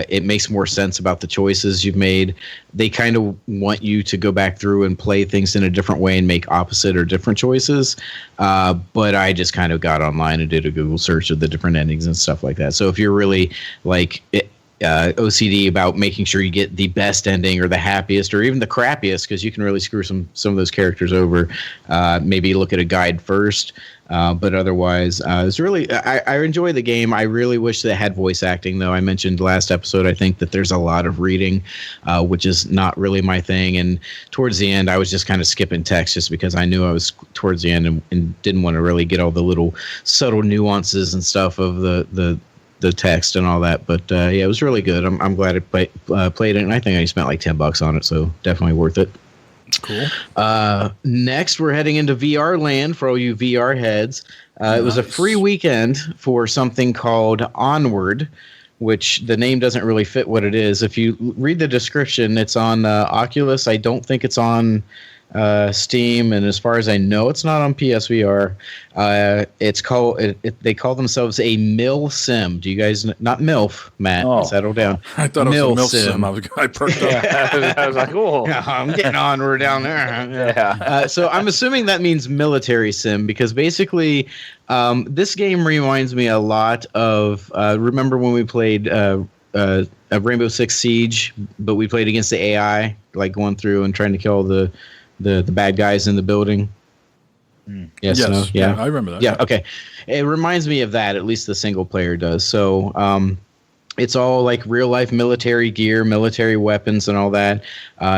it makes more sense about the choices you've made. They kind of want you to go back through and play things in a different way and make opposite or different choices. But I just kind of got online and did a Google search of the different endings and stuff like that. So if you're really OCD about making sure you get the best ending or the happiest or even the crappiest, because you can really screw some of those characters over, maybe look at a guide first. But otherwise, it's really I enjoy the game. I really wish that it had voice acting, though. I mentioned last episode, I think that there's a lot of reading, which is not really my thing. And towards the end, I was just kind of skipping text just because I knew I was towards the end and didn't want to really get all the little subtle nuances and stuff of the text and all that. But yeah, it was really good. I'm glad I played it, and I think I spent like $10 on it, so definitely worth it. Cool. Next, we're heading into VR land for all you VR heads. It was a free weekend for something called Onward, which the name doesn't really fit what it is. If you read the description, it's on Oculus. I don't think it's on Steam, and as far as I know, it's not on PSVR. It's called. They call themselves a mill sim. Do you guys not MILF, Matt? Oh. Settle down. I thought it was a mill sim. I perked up. Yeah, I was like, oh, Yeah, I'm getting on. We're down there. yeah. So I'm assuming that means military sim because basically, this game reminds me a lot of. Remember when we played Rainbow Six Siege, but we played against the AI, like going through and trying to kill the bad guys in the building. Yes. No? Yeah. I remember that. Yeah. Okay. It reminds me of that. At least the single player does. So it's all like real life military gear, military weapons, and all that.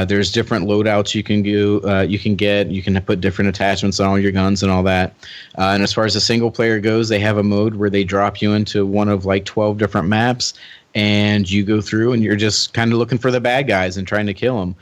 There's different loadouts you can do. You can get. You can put different attachments on all your guns and all that. And as far as the single player goes, they have a mode where they drop you into one of like 12 different maps, and you go through and you're just kind of looking for the bad guys and trying to kill them.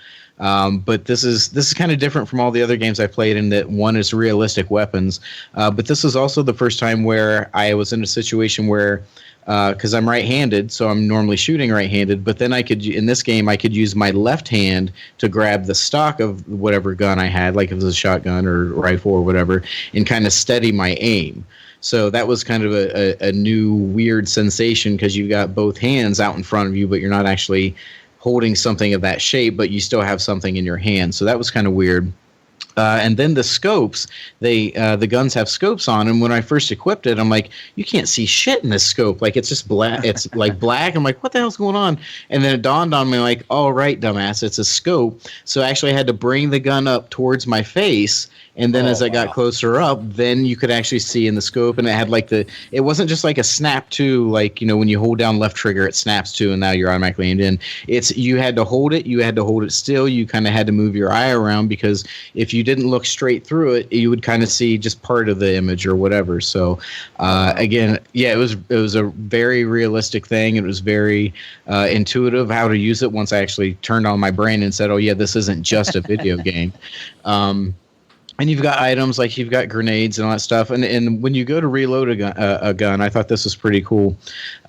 But this is kind of different from all the other games I played in that one is realistic weapons. But this is also the first time where I was in a situation where, because I'm right-handed, so I'm normally shooting right-handed. But then in this game, I could use my left hand to grab the stock of whatever gun I had, like if it was a shotgun or rifle or whatever, and kind of steady my aim. So that was kind of a new weird sensation because you got both hands out in front of you, but you're not actually holding something of that shape, but you still have something in your hand. So that was kind of weird. And then the scopes, the guns have scopes on them. When I first equipped it, I'm like, you can't see shit in this scope. Like, it's just black. It's like black. I'm like, what the hell's going on? And then it dawned on me, like, all right, dumbass, it's a scope. So actually I had to bring the gun up towards my face. And then as I got closer up, then you could actually see in the scope. And it had like it wasn't just like a snap to, like, when you hold down left trigger, it snaps to, and now you're automatically aimed in. You had to hold it still. You kind of had to move your eye around because if you didn't look straight through it, you would kind of see just part of the image or whatever. So again, yeah, it was a very realistic thing. It was very intuitive how to use it once I actually turned on my brain and said, oh yeah, this isn't just a video game. And you've got items like you've got grenades and all that stuff. And when you go to reload a gun, I thought this was pretty cool.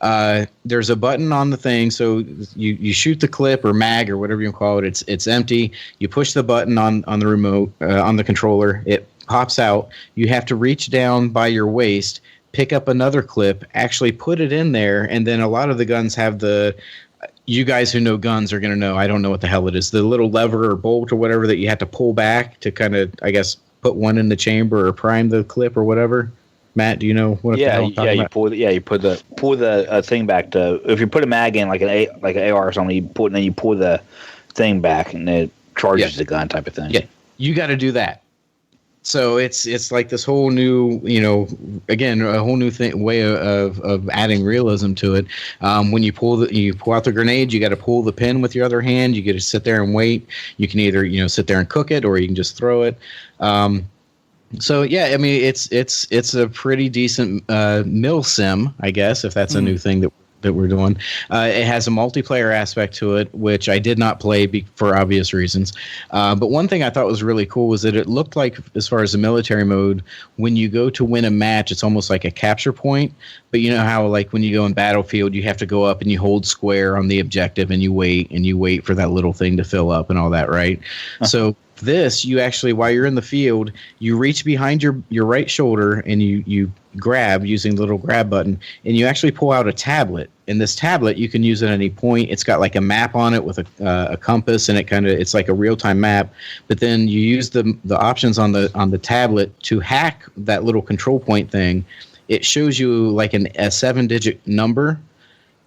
There's a button on the thing, so you shoot the clip or mag or whatever you call it. It's empty. You push the button on the remote on the controller. It pops out. You have to reach down by your waist, pick up another clip, actually put it in there, and then a lot of the guns have you guys who know guns are going to know, I don't know what the hell it is, the little lever or bolt or whatever that you have to pull back to kind of, I guess, put one in the chamber or prime the clip or whatever. Matt, do you know what the hell I'm talking about? You pull the thing back to, if you put a mag in like an AR or something, you pull the thing back and it charges the gun type of thing. Yeah, you got to do that. So it's like this whole new, again, a whole new way of adding realism to it. When you pull out the grenade, you got to pull the pin with your other hand. You got to sit there and wait. You can either sit there and cook it, or you can just throw it. So yeah, I mean it's a pretty decent mill sim, I guess, if that's a new thing that we're doing. It has a multiplayer aspect to it, which I did not play for obvious reasons. But one thing I thought was really cool was that it looked like, as far as the military mode, when you go to win a match, it's almost like a capture point. But you know how, like, when you go in Battlefield, you have to go up and you hold square on the objective and you wait for that little thing to fill up and all that, right? So this, you actually, while you're in the field, you reach behind your right shoulder and you grab using the little grab button, and you actually pull out a tablet. And this tablet, you can use at any point. It's got like a map on it with a compass, and it's like a real-time map. But then you use the options on the tablet to hack that little control point thing. It shows you like a 7-digit number,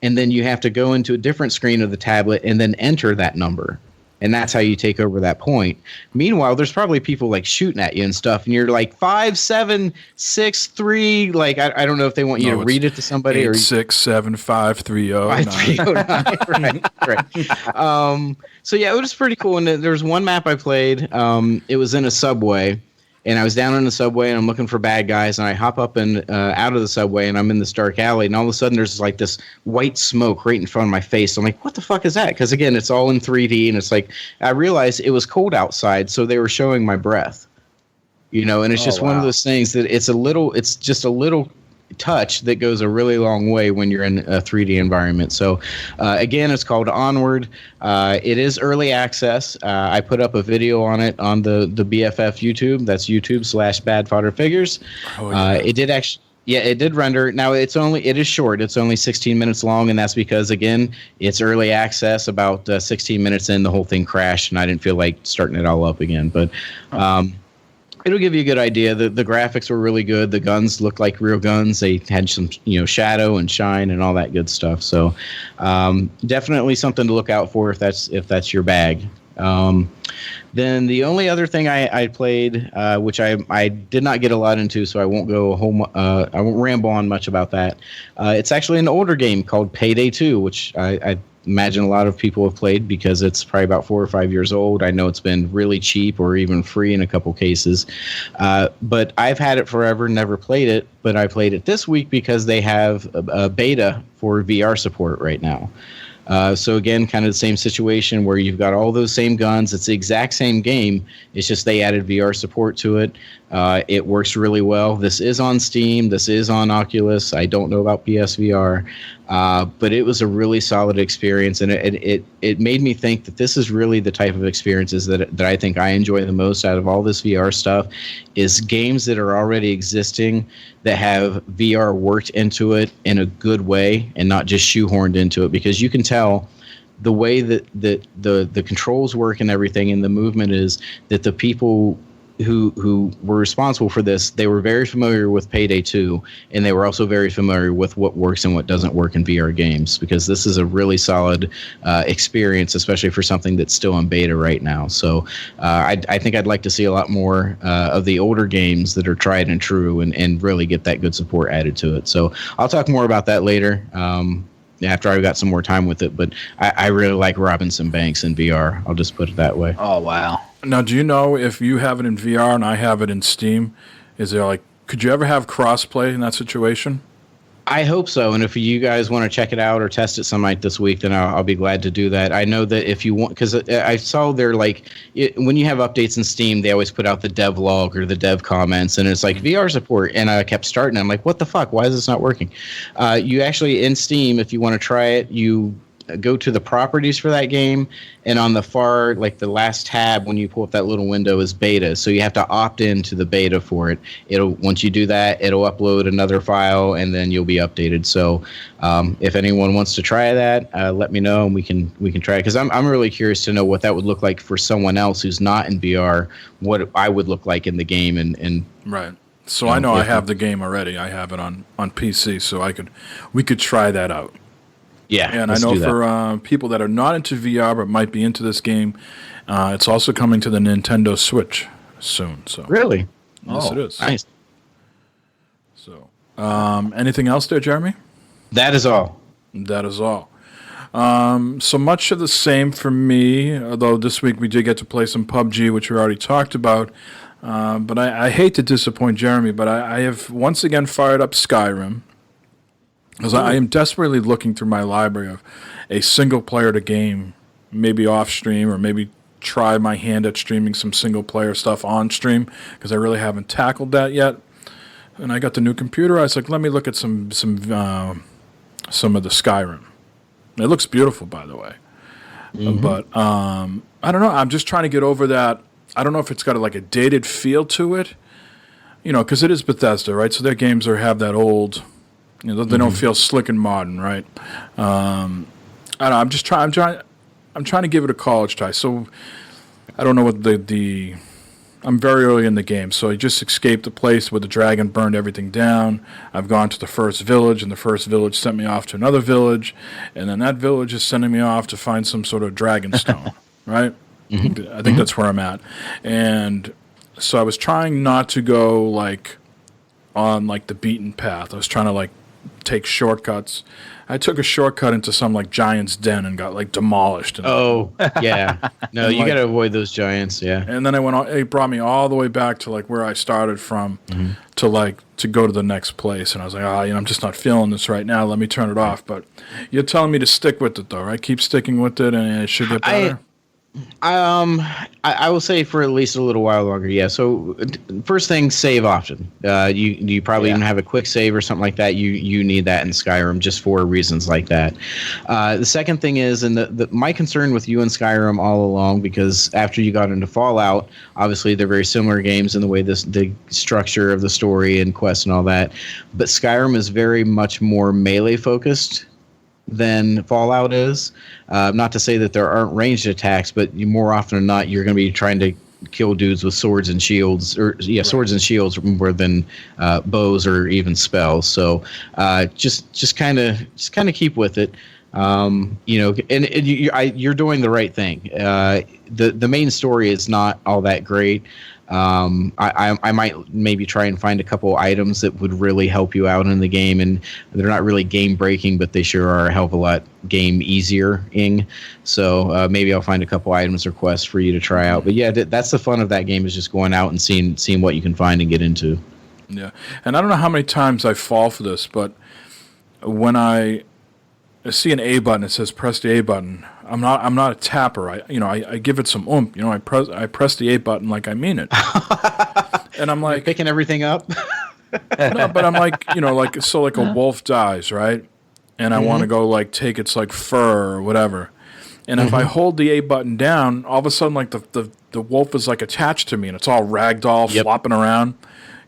and then you have to go into a different screen of the tablet and then enter that number. And that's how you take over that point. Meanwhile, there's probably people like shooting at you and stuff, and you're like 5, 7, 6, 3. Like I don't know if they want you to read it to somebody 8, 6, 7, 5, 3, 0, 9. Right. So yeah, it was pretty cool. And there was one map I played. It was in a subway. And I was down in the subway, and I'm looking for bad guys, and I hop up and out of the subway, and I'm in this dark alley, and all of a sudden there's like this white smoke right in front of my face. I'm like, what the fuck is that? Because again, it's all in 3D, and it's like, I realized it was cold outside, so they were showing my breath. And it's just one of those things that it's just a little touch that goes a really long way when you're in a 3D environment. So again, it's called Onward. It is early access. I put up a video on it on the BFF YouTube. That's YouTube/Bad Fodder Figures. It did actually. Yeah, it did render. Now it is short. It's only 16 minutes long, and that's because again, it's early access. About 16 minutes in, the whole thing crashed, and I didn't feel like starting it all up again. But it'll give you a good idea. The graphics were really good. The guns looked like real guns. They had some shadow and shine and all that good stuff. So definitely something to look out for if that's your bag. Then the only other thing I played, which I did not get a lot into, so I won't I won't ramble on much about that. It's actually an older game called Payday 2, which I imagine a lot of people have played because it's probably about 4 or 5 years old. I know it's been really cheap or even free in a couple cases. But I've had it forever, never played it, but I played it this week because they have a beta for VR support right now. So again, kind of the same situation where you've got all those same guns. It's the exact same game. It's just they added VR support to it. It works really well. This is on Steam. This is on Oculus. I don't know about PSVR. But it was a really solid experience, and it made me think that this is really the type of experiences that I think I enjoy the most out of all this VR stuff, is games that are already existing that have VR worked into it in a good way and not just shoehorned into it, because you can tell the way that the controls work and everything and the movement is that the people who were responsible for this, they were very familiar with Payday 2, and they were also very familiar with what works and what doesn't work in VR games, because this is a really solid experience, especially for something that's still in beta right now. So I think I'd like to see a lot more of the older games that are tried and true and really get that good support added to it. So I'll talk more about that later. After I've got some more time with it, but I really like Robinson Banks in VR. I'll just put it that way. Oh, wow. Now, do you know if you have it in VR and I have it in Steam, could you ever have crossplay in that situation? I hope so, and if you guys want to check it out or test it some night this week, then I'll be glad to do that. I know that if you want, because I saw they're when you have updates in Steam, they always put out the dev log or the dev comments, and it's like VR support, and I kept starting. I'm like, what the fuck? Why is this not working? You actually, in Steam, if you want to try it, you go to the properties for that game, and on the far, the last tab when you pull up that little window is beta, so you have to opt into the beta for it. Once you do that, it'll upload another file, and then you'll be updated. So if anyone wants to try that, let me know, and we can try it, because I'm really curious to know what that would look like for someone else who's not in VR, what I would look like in the game, and right. So I know I have the game already. I have it on PC, so we could try that out. Yeah, and I know for people that are not into VR but might be into this game, it's also coming to the Nintendo Switch soon. So really, yes, it is. Nice. So, anything else there, Jeremy? That is all. That is all. So much of the same for me. Although this week we did get to play some PUBG, which we already talked about. But I hate to disappoint Jeremy, but I have once again fired up Skyrim. Because I am desperately looking through my library of a single-player to game, maybe off-stream, or maybe try my hand at streaming some single-player stuff on-stream, because I really haven't tackled that yet. And I got the new computer. I was like, let me look at some of the Skyrim. It looks beautiful, by the way. Mm-hmm. But I don't know. I'm just trying to get over that. I don't know if it's got a dated feel to it, because it is Bethesda, right? So their games have that old. They don't feel slick and modern, right? I don't know. I'm trying to give it a college try. So I don't know what I'm very early in the game, so I just escaped the place where the dragon burned everything down. I've gone to the first village, and the first village sent me off to another village, and then that village is sending me off to find some sort of dragon stone, right? Mm-hmm. I think that's where I'm at. And so I was trying not to go on the beaten path. I was trying to take shortcuts. I took a shortcut into some Giant's Den and got demolished. Oh, yeah. No, you got to avoid those giants, yeah. And then it brought me all the way back to where I started from to go to the next place. And I was like, I'm just not feeling this right now. Let me turn it off. But you're telling me to stick with it though, right? Keep sticking with it and it should get better. I will say for at least a little while longer. Yeah. So first thing, save option. You probably even have a quick save or something like that. You need that in Skyrim just for reasons like that. The second thing is, and my concern with you and Skyrim all along, because after you got into Fallout, obviously they're very similar games in the way the structure of the story and quests and all that. But Skyrim is very much more melee focused than Fallout is. Not to say that there aren't ranged attacks, but more often than not, you're going to be trying to kill dudes with swords and shields, swords and shields more than bows or even spells. So just kind of keep with it. And you're doing the right thing. The main story is not all that great. I might maybe try and find a couple items that would really help you out in the game, and they're not really game breaking, but they sure are a hell of a lot game easier-ing. So maybe I'll find a couple items or quests for you to try out. But yeah, that's the fun of that game, is just going out and seeing what you can find and get into. Yeah, and I don't know how many times I fall for this, but when I see an A button, it says press the A button. I'm not a tapper. I give it some oomph. I press the A button like I mean it. And I'm like, you're picking everything up. No, but I'm like, like a wolf dies, right? And I want to go like take its like fur or whatever. And if I hold the A button down, all of a sudden like the wolf is like attached to me and it's all ragdoll flopping around.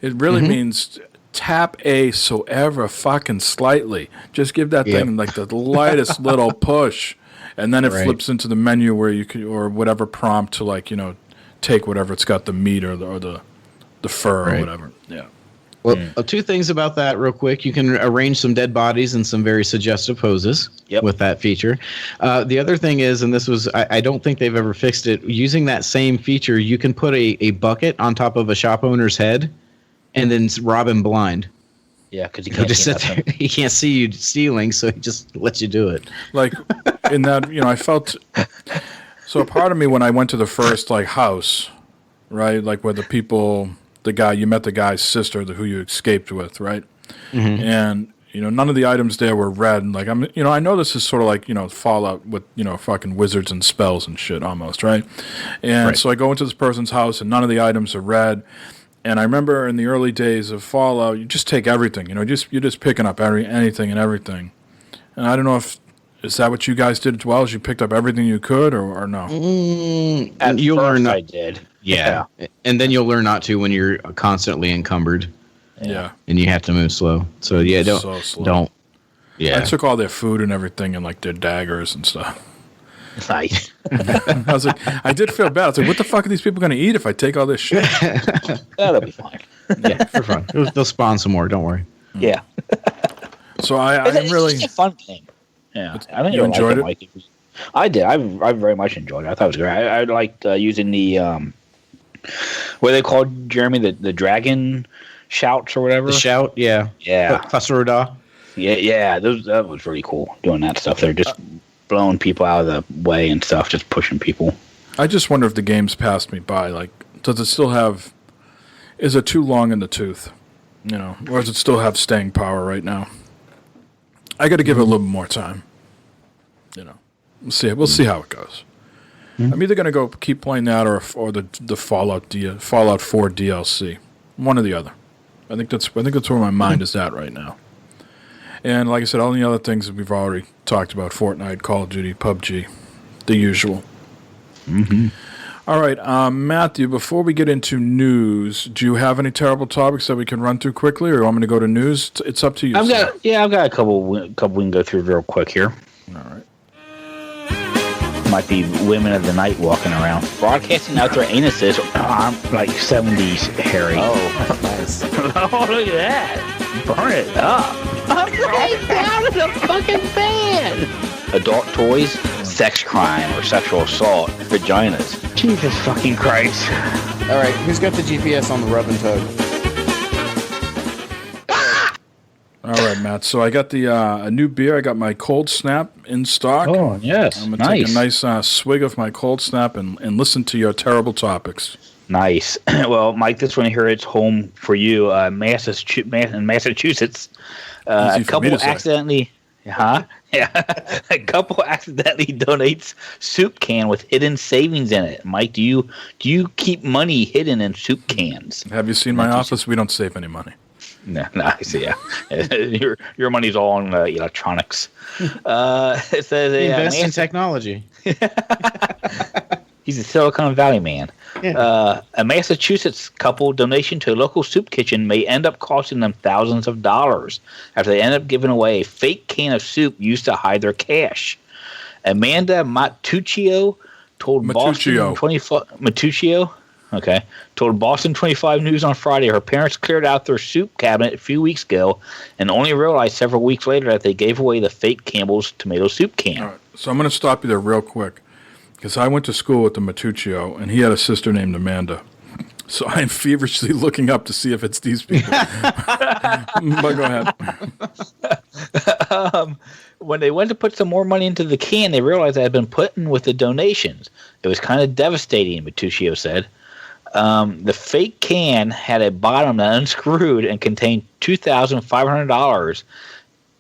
It really means tap A so ever fucking slightly. Just give that thing like the lightest little push. And then it flips into the menu where you can, or whatever prompt to like, take whatever it's got, the meat or the fur or whatever. Yeah. Well, two things about that real quick. You can arrange some dead bodies in some very suggestive poses with that feature. The other thing is, and this was, I don't think they've ever fixed it, using that same feature, you can put a bucket on top of a shop owner's head and then rob him blind. Yeah, because he can't see you stealing, so he just lets you do it. Like in that, I felt. So a part of me when I went to the first like house, right, like where you met the guy's sister who you escaped with, right, and none of the items there were red. Like I know this is sort of like Fallout with fucking wizards and spells and shit almost, right, and so I go into this person's house and none of the items are red. And I remember in the early days of Fallout, you just take everything. You're just picking up anything and everything. And I don't know is that what you guys did as well? As you picked up everything you could, or no? At you'll first learn. I did. Yeah, and then you'll learn not to when you're constantly encumbered. Yeah, and you have to move slow. So yeah, don't. Yeah, I took all their food and everything, and like their daggers and stuff. Nice. I was like, I did feel bad. I was like, what the fuck are these people going to eat if I take all this shit? That'll be fine. Yeah, for fun. They'll spawn some more. Don't worry. Yeah. So it's really a fun game. Yeah, I think you enjoyed it. I did. I very much enjoyed it. I thought it was great. I liked using the what they called, Jeremy, the dragon shouts or whatever. The shout, yeah. Fasurda. Yeah. That was really cool doing that stuff. They're just blowing people out of the way and stuff, just pushing people. I just wonder if the game's passed me by. Like, does it still have? Is it too long in the tooth? Or does it still have staying power right now? I got to give it a little more time. We'll see how it goes. I'm either going to go keep playing that or the Fallout 4 DLC, one or the other. I think that's where my mind is at right now. And like I said, all the other things that we've already talked about: Fortnite, Call of Duty, PUBG, the usual. All right, Matthew, before we get into news, do you have any terrible topics that we can run through quickly, or you want me to go to news? It's up to you. I've got a couple we can go through real quick here. All right. Might be women of the night walking around, broadcasting out their anuses, like 70s Harry. Oh, nice. Oh, look at that. Burn it up. I'm right down in the fucking bed. Adult toys, sex crime or sexual assault, vaginas. Jesus fucking Christ. All right, who's got the GPS on the rub and tug? All right, Matt. So I got the a new beer. I got my Cold Snap in stock. Oh, yes. I'm going to take a nice swig of my Cold Snap and listen to your terrible topics. Nice. Well, Mike, this one here, it's home for you. In Massachusetts. A couple accidentally... Huh? Yeah. A couple accidentally donates soup can with hidden savings in it. Mike, do you keep money hidden in soup cans? Have you seen my office? We don't save any money. No, I see. Yeah, your money's all on electronics. It says Invest in technology. He's a Silicon Valley man. Yeah. A Massachusetts couple donation to a local soup kitchen may end up costing them thousands of dollars after they end up giving away a fake can of soup used to hide their cash. Amanda Matuccio told Boston 25 Matuccio. Okay. Told Boston 25 News on Friday her parents cleared out their soup cabinet a few weeks ago and only realized several weeks later that they gave away the fake Campbell's tomato soup can. All right, so I'm going to stop you there real quick because I went to school with the Matuccio and he had a sister named Amanda. So I'm feverishly looking up to see if it's these people. But go ahead. When they went to put some more money into the can, they realized it had been put in with the donations. It was kind of devastating, Matuccio said. The fake can had a bottom that unscrewed and contained $2,500.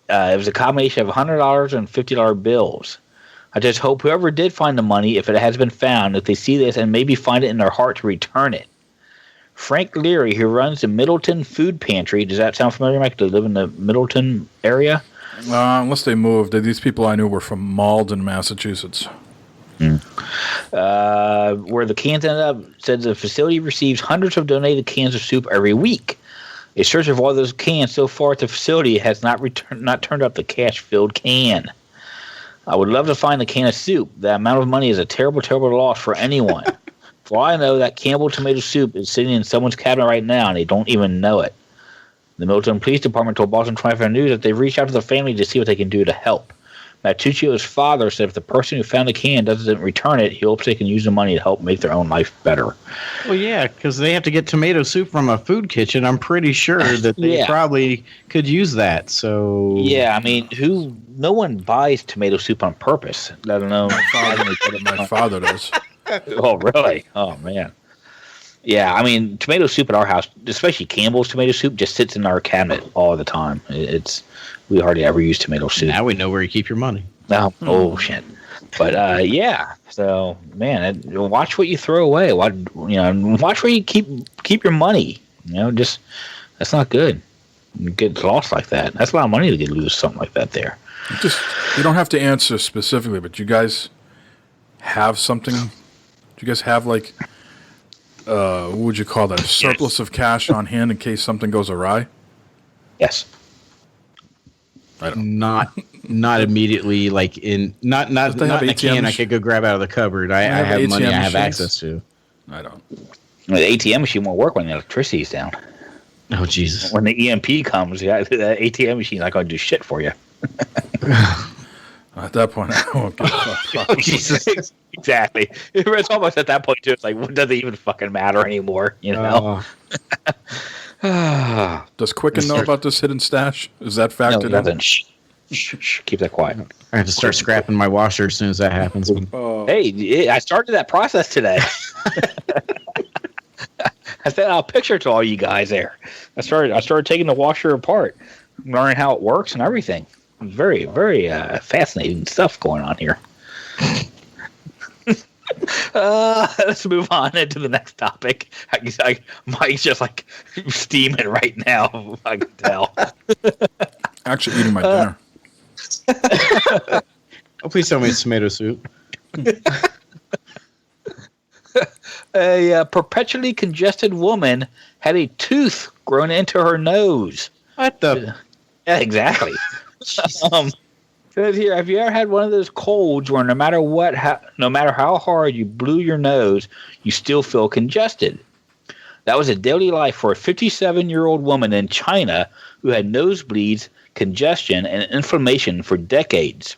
It was a combination of $100 and $50 bills. I just hope whoever did find the money, if it has been found, if they see this and maybe find it in their heart to return it. Frank Leary, who runs the Middleton Food Pantry, does that sound familiar, Mike? Do they live in the Middleton area? Unless they moved. These people I knew were from Malden, Massachusetts. Where the cans ended up, said the facility receives hundreds of donated cans of soup every week. A search of all those cans so far at the facility has not turned up the cash-filled can. I would love to find the can of soup. That amount of money is a terrible, terrible loss for anyone. For all I know, that Campbell tomato soup is sitting in someone's cabinet right now, and they don't even know it. The Middleton Police Department told Boston 25 News that they've reached out to the family to see what they can do to help. Matuccio's father said if the person who found the can doesn't return it, he hopes they can use the money to help make their own life better. Well, yeah, because they have to get tomato soup from a food kitchen. I'm pretty sure that they probably could use that. So yeah, I mean, no one buys tomato soup on purpose, let alone my father does. Oh, really? Oh, man. Yeah, I mean, tomato soup at our house, especially Campbell's tomato soup, just sits in our cabinet all the time. We hardly ever use tomato soup. Now we know where you keep your money. Oh shit. But yeah, so man, watch what you throw away. Watch where you keep your money. Just that's not good. You get lost like that. That's a lot of money to lose something like that there. You don't have to answer specifically, but you guys have something. Do you guys have like what would you call that? A surplus of cash on hand in case something goes awry? Yes. I don't. Not immediately, like in not in a can I could go grab out of the cupboard. I have money I have access to. I don't. The ATM machine won't work when the electricity's down. Oh Jesus! When the EMP comes, the ATM machine's not going to do shit for you. At that point, I won't give a fuck. Oh, Jesus. Exactly. It's almost at that point too. It's like, what does it even fucking matter anymore? Does Quicken know about this hidden stash? Is that factored in? No, it doesn't. Shh. Keep that quiet. I have to start scrapping my washer as soon as that happens. Hey, I started that process today. I sent out a picture to all you guys there. I started taking the washer apart, learning how it works and everything. Very, very fascinating stuff going on here. Let's move on into the next topic. Mike's just like steaming right now. I can tell. Actually, eating my dinner. Oh, please tell me it's tomato soup. A perpetually congested woman had a tooth grown into her nose. What the? Yeah, exactly. Says here, have you ever had one of those colds where no matter how hard you blew your nose, you still feel congested? That was a daily life for a 57-year-old woman in China who had nosebleeds, congestion, and inflammation for decades.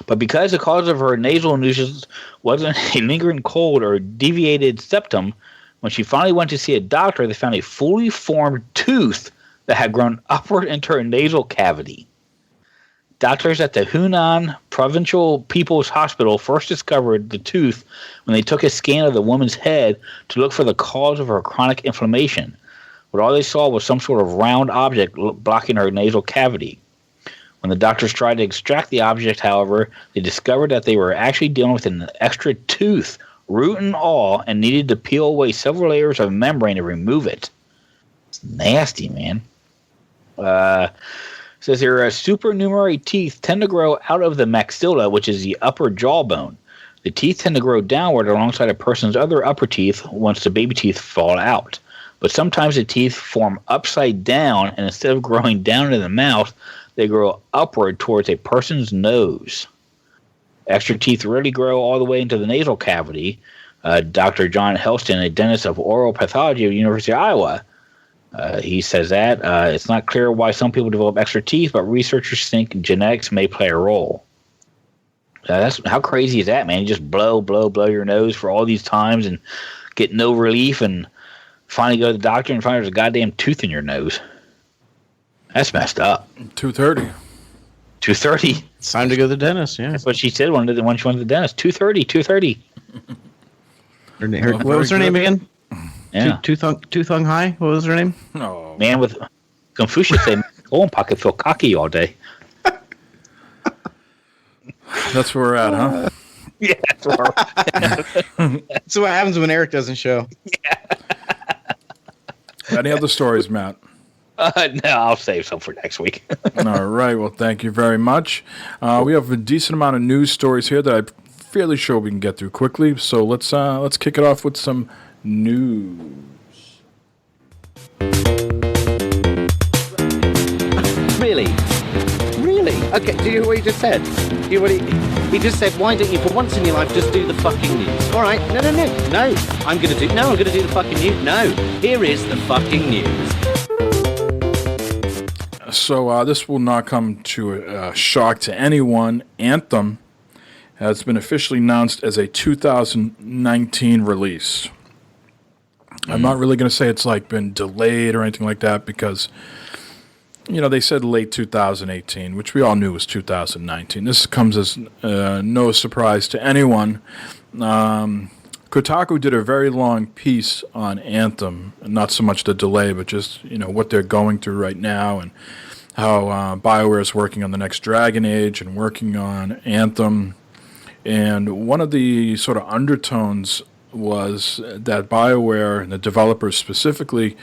But because the cause of her nasal nuisance wasn't a lingering cold or deviated septum, when she finally went to see a doctor, they found a fully formed tooth that had grown upward into her nasal cavity. Doctors at the Hunan Provincial People's Hospital first discovered the tooth when they took a scan of the woman's head to look for the cause of her chronic inflammation. But all they saw was some sort of round object blocking her nasal cavity. When the doctors tried to extract the object, however, they discovered that they were actually dealing with an extra tooth, root and all, and needed to peel away several layers of membrane to remove it. It's nasty, man. Says here, supernumerary teeth tend to grow out of the maxilla, which is the upper jawbone. The teeth tend to grow downward alongside a person's other upper teeth once the baby teeth fall out. But sometimes the teeth form upside down, and instead of growing down into the mouth, they grow upward towards a person's nose. Extra teeth rarely grow all the way into the nasal cavity. Dr. John Helston, a dentist of oral pathology at the University of Iowa, he says that it's not clear why some people develop extra teeth, but researchers think genetics may play a role. That's how crazy is that, man? You just blow your nose for all these times and get no relief, and finally go to the doctor and find there's a goddamn tooth in your nose. That's messed up. 2:30. 2:30. It's time to go to the dentist. Yeah, that's what she said when she went to the dentist. 2:30. 2:30. What was her name again? Yeah. Toothung High. What was her name? Oh, man, with Confucius said, "Colon pocket feel cocky all day." That's where we're at, huh? Yeah, that's where we're at. That's what happens when Eric doesn't show. Any other stories, Matt? No, I'll save some for next week. All right. Well, thank you very much. We have a decent amount of news stories here that I'm fairly sure we can get through quickly. So let's kick it off with some news. Really? Okay, do you hear what he just said? He just said, why don't you, for once in your life, just do the fucking news? All right, no. I'm going to do the fucking news. No, here is the fucking news. So this will not come to a shock to anyone. Anthem has been officially announced as a 2019 release. I'm not really going to say it's like been delayed or anything like that because, you know, they said late 2018, which we all knew was 2019. This comes as no surprise to anyone. Kotaku did a very long piece on Anthem, not so much the delay, but just, you know, what they're going through right now and how BioWare is working on the next Dragon Age and working on Anthem. And one of the sort of undertones was that BioWare and the developers specifically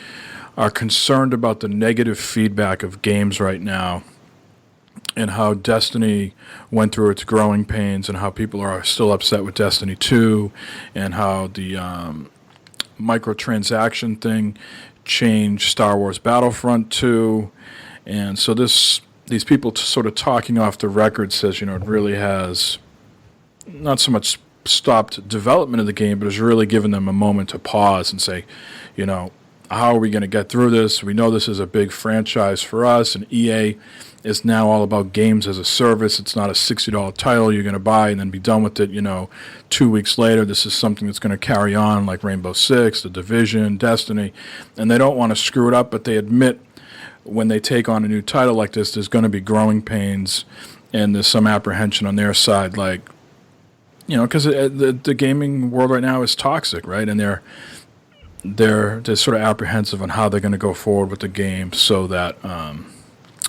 are concerned about the negative feedback of games right now and how Destiny went through its growing pains and how people are still upset with Destiny 2 and how the microtransaction thing changed Star Wars Battlefront 2. And so these people sort of talking off the record says, you know, it really has not so much stopped development of the game, but has really given them a moment to pause and say, you know, how are we going to get through this? We know this is a big franchise for us, and EA is now all about games as a service. It's not a $60 title you're going to buy and then be done with it, you know, 2 weeks later. This is something that's going to carry on like Rainbow Six, The Division, Destiny, and they don't want to screw it up, but they admit when they take on a new title like this, there's going to be growing pains and there's some apprehension on their side, like, you know, because the gaming world right now is toxic, right? And they're sort of apprehensive on how they're going to go forward with the game so that,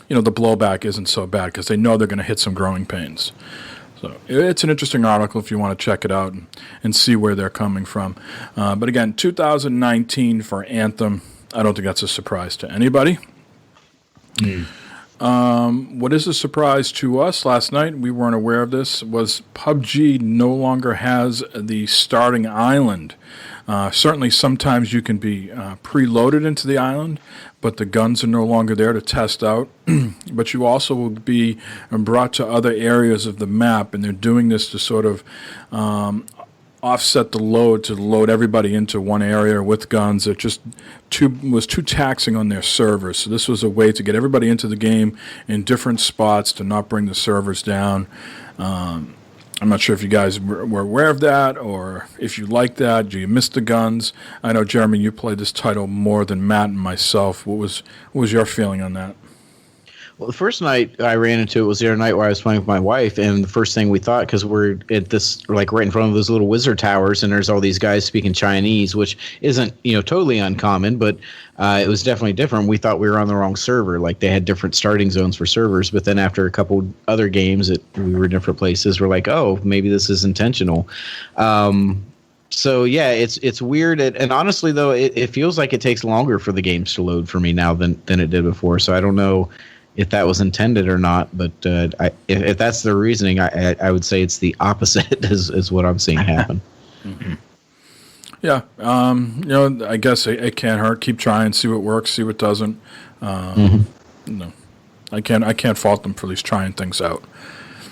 you know, the blowback isn't so bad because they know they're going to hit some growing pains. So it's an interesting article if you want to check it out and see where they're coming from. But again, 2019 for Anthem, I don't think that's a surprise to anybody. What is a surprise to us last night, we weren't aware of this, was PUBG no longer has the starting island. Certainly sometimes you can be preloaded into the island, but the guns are no longer there to test out. But you also will be brought to other areas of the map, and they're doing this to sort of offset the load, to load everybody into one area with guns. It just was too taxing on their servers. So this was a way to get everybody into the game in different spots to not bring the servers down. I'm not sure if you guys were aware of that or if you like that. Do you miss the guns? I know, Jeremy, you played this title more than Matt and myself. What was your feeling on that? Well, the first night I ran into it was the other night where I was playing with my wife, and the first thing we thought, because we're at this, like right in front of those little wizard towers, and there's all these guys speaking Chinese, which isn't, totally uncommon, but it was definitely different. We thought we were on the wrong server. Like they had different starting zones for servers, but then after a couple other games that we were in different places, we're like, oh, maybe this is intentional. So yeah, it's weird, and honestly though, it feels like it takes longer for the games to load for me now than it did before. So I don't know if that was intended or not, but if that's the reasoning, I would say it's the opposite is what I'm seeing happen. Mm-hmm. Yeah, I guess it can't hurt. Keep trying, see what works, see what doesn't. No, I can't fault them for at least trying things out.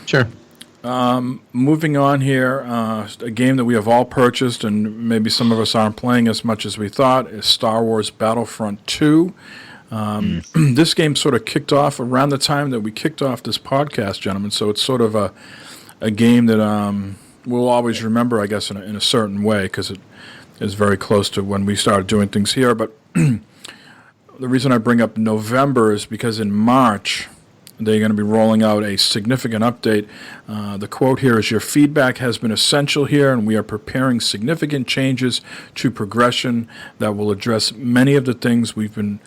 Sure. Moving on here, a game that we have all purchased and maybe some of us aren't playing as much as we thought is Star Wars Battlefront 2. This game sort of kicked off around the time that we kicked off this podcast, gentlemen, so it's sort of a game that we'll always remember, I guess, in a certain way, because it is very close to when we started doing things here. But the reason I bring up November is because in March they're going to be rolling out a significant update. The quote here is, "Your feedback has been essential here, and we are preparing significant changes to progression that will address many of the things we've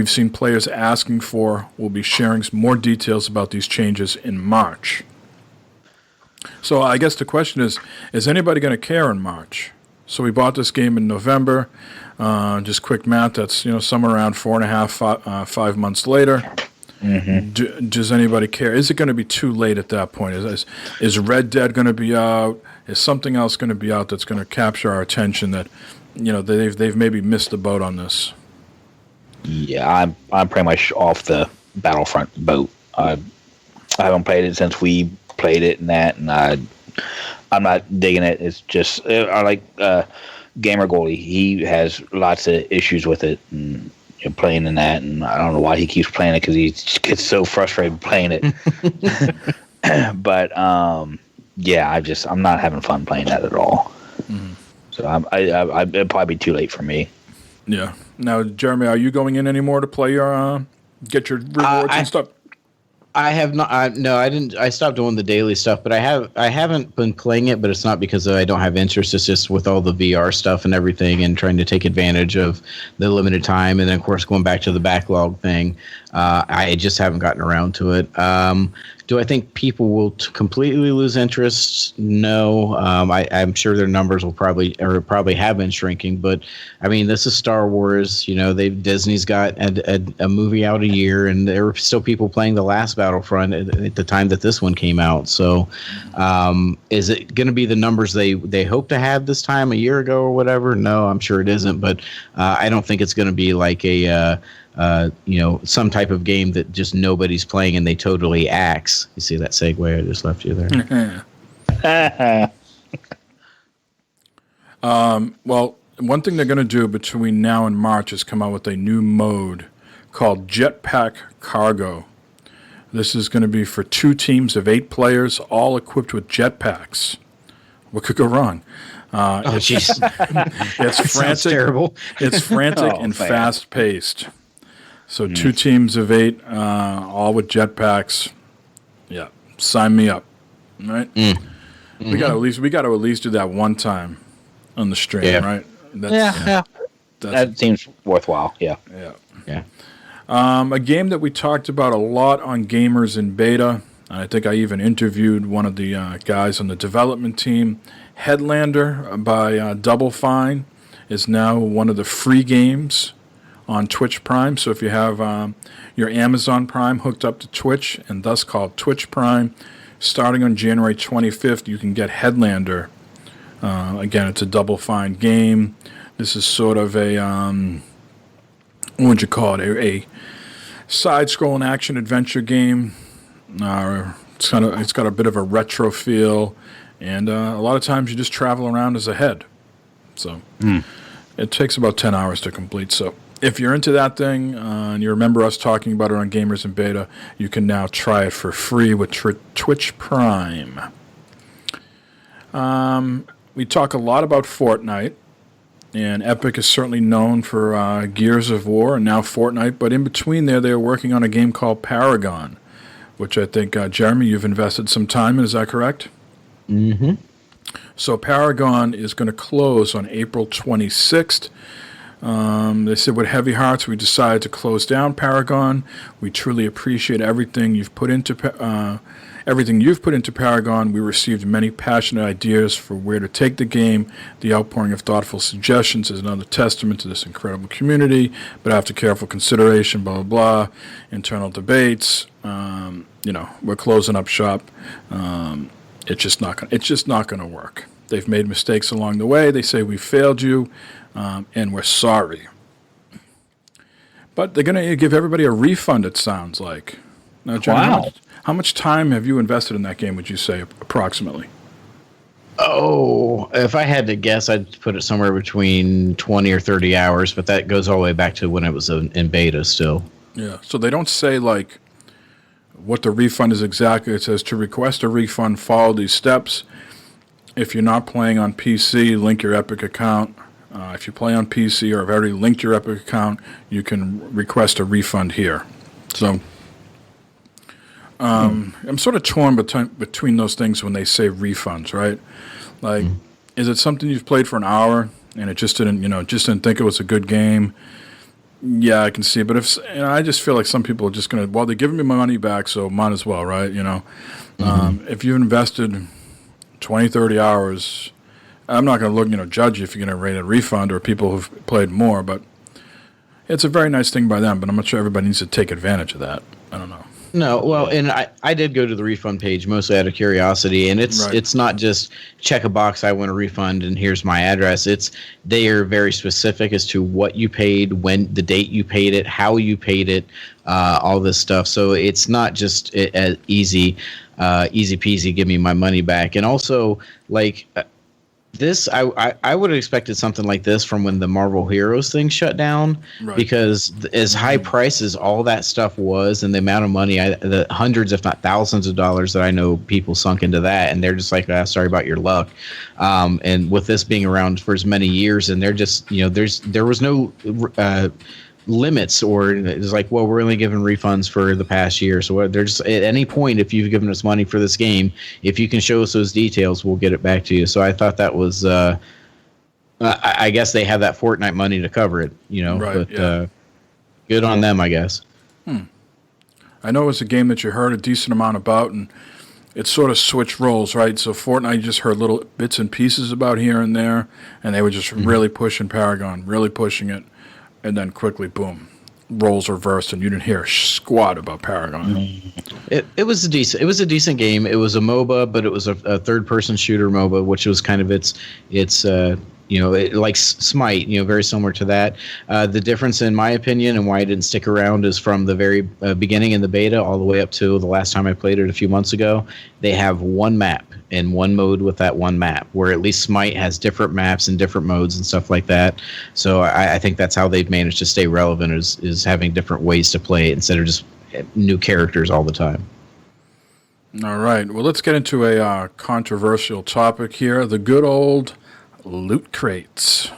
seen players asking for. We'll be sharing some more details about these changes in March." So I guess the question is anybody going to care in March? So we bought this game in November. Just quick math, that's somewhere around 4.5, 5 months later. Mm-hmm. Does anybody care? Is it going to be too late at that point? Is Red Dead going to be out? Is something else going to be out that's going to capture our attention that they've maybe missed the boat on this? Yeah, I'm pretty much off the Battlefront boat. I haven't played it since we played it and I'm not digging it. It's just I like Gamer Goalie. He has lots of issues with it and playing in that, and I don't know why he keeps playing it because he gets so frustrated playing it. But yeah, I'm not having fun playing that at all. Mm-hmm. So it'd probably be too late for me. Yeah. Now, Jeremy, are you going in anymore to play your get your rewards and stuff? I have not. No, I didn't. I stopped doing the daily stuff, but I haven't been playing it. But it's not because I don't have interest. It's just with all the VR stuff and everything, and trying to take advantage of the limited time, and then of course going back to the backlog thing. I just haven't gotten around to it. Do I think people will completely lose interest? No. I'm sure their numbers will probably have been shrinking. But I mean, this is Star Wars. Disney's got a movie out a year, and there were still people playing the last Battlefront at the time that this one came out. So, is it going to be the numbers they hope to have this time a year ago or whatever? No, I'm sure it isn't. But I don't think it's going to be like a some type of game that just nobody's playing and they totally axe. You see that segue I just left you there? Well, one thing they're going to do between now and March is come out with a new mode called Jetpack Cargo. This is going to be for 2 teams of 8 players, all equipped with jetpacks. What could go wrong? It's frantic. Terrible. It's frantic and fast-paced. So 2 teams of 8, all with jetpacks. Yeah, sign me up. All right. We got to at least do that one time on the stream, right? That seems worthwhile. Yeah. A game that we talked about a lot on Gamers in Beta. I think I even interviewed one of the guys on the development team. Headlander by Double Fine is now one of the free games on Twitch Prime. So if you have your Amazon Prime hooked up to Twitch and thus called Twitch Prime, starting on January 25th, you can get Headlander. Again, it's a Double Fine game. This is sort of a, what would you call it, a side-scrolling action-adventure game. It's got a bit of a retro feel, and a lot of times you just travel around as a head. So it takes about 10 hours to complete. So if you're into that thing, and you remember us talking about it on Gamers in Beta, you can now try it for free with Twitch Prime. We talk a lot about Fortnite, And Epic is certainly known for Gears of War and now Fortnite, but in between there, they're working on a game called Paragon, which I think, Jeremy, you've invested some time in. Is that correct? Mm-hmm. So Paragon is going to close on April 26th. They said, with heavy hearts, we decided to close down Paragon. We truly appreciate everything you've put into Paragon. We received many passionate ideas for where to take the game. The outpouring of thoughtful suggestions is another testament to this incredible community. But after careful consideration, blah, blah, blah, internal debates, we're closing up shop. It's just not going to work. They've made mistakes along the way. They say we failed you, and we're sorry. But they're going to give everybody a refund, it sounds like. Now, John, how much time have you invested in that game, would you say, approximately? Oh, if I had to guess, I'd put it somewhere between 20 or 30 hours, but that goes all the way back to when it was in beta still. Yeah, so they don't say, like, what the refund is exactly. It says, to request a refund, follow these steps. If you're not playing on PC, link your Epic account. If you play on PC or have already linked your Epic account, you can request a refund here. So I'm sort of torn between those things when they say refunds, right? Like, is it something you've played for an hour and it just didn't think it was a good game? Yeah, I can see. But I just feel like some people are just going to, they're giving me my money back, so might as well, right? If you've invested 20, 30 hours, I'm not going to judge you if you're going to rate a refund or people who've played more, but it's a very nice thing by them, but I'm not sure everybody needs to take advantage of that. I don't know. No, well, and I did go to the refund page mostly out of curiosity, and it's not just check a box, I want a refund, and here's my address. They are very specific as to what you paid, when, the date you paid it, how you paid it, all this stuff. So it's not just easy peasy, give me my money back. And also, like, this, I would have expected something like this from when the Marvel Heroes thing shut down, because as high price as all that stuff was, and the amount of money, the hundreds, if not thousands of dollars that I know people sunk into that, and they're just like, sorry about your luck. And with this being around for as many years, and they're just, there was no limits, or it's like, well, we're only giving refunds for the past year. So there's at any point, if you've given us money for this game, if you can show us those details, we'll get it back to you. So I thought that was, I guess they have that Fortnite money to cover it, but good on them, I guess. I know it's a game that you heard a decent amount about, and it sort of switched roles, right? So Fortnite, you just heard little bits and pieces about here and there, and they were just really pushing Paragon, really pushing it. And then quickly, boom, roles reversed, and you didn't hear a squat about Paragon. It was a decent game. It was a MOBA, but it was a third-person shooter MOBA, which was kind of its like Smite, very similar to that. The difference, in my opinion, and why I didn't stick around is from the very beginning in the beta all the way up to the last time I played it a few months ago, they have one map and one mode with that one map, where at least Smite has different maps and different modes and stuff like that. So I think that's how they've managed to stay relevant, is having different ways to play it instead of just new characters all the time. All right. Well, let's get into a controversial topic here. The good old loot crates.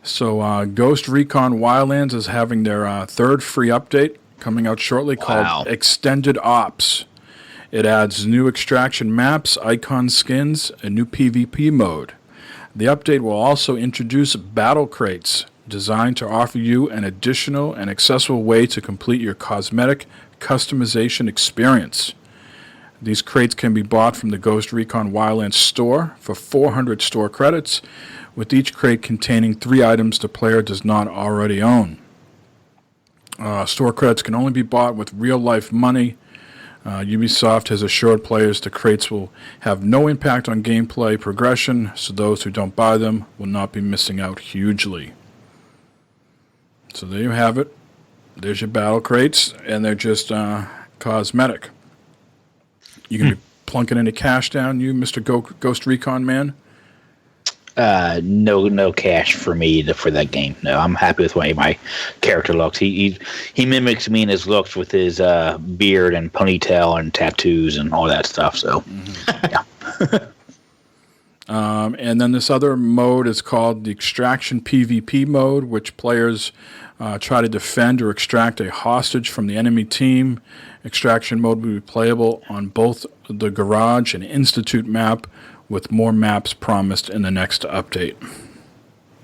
So Ghost Recon Wildlands is having their third free update coming out shortly called Extended Ops. It adds new extraction maps, icon skins, a new PvP mode. The update will also introduce battle crates designed to offer you an additional and accessible way to complete your cosmetic customization experience. These crates can be bought from the Ghost Recon Wildlands store for 400 store credits, with each crate containing 3 items the player does not already own. Store credits can only be bought with real-life money. Ubisoft has assured players the crates will have no impact on gameplay progression, so those who don't buy them will not be missing out hugely. So there you have it. There's your battle crates, and they're just cosmetic. You going to be plunking any cash down, you, Mr. Ghost Recon man? No cash for me for that game. No, I'm happy with the way my character looks. He mimics me in his looks with his beard and ponytail and tattoos and all that stuff. So, yeah. And then this other mode is called the Extraction PvP mode, which players try to defend or extract a hostage from the enemy team. Extraction mode will be playable on both the Garage and Institute map, with more maps promised in the next update.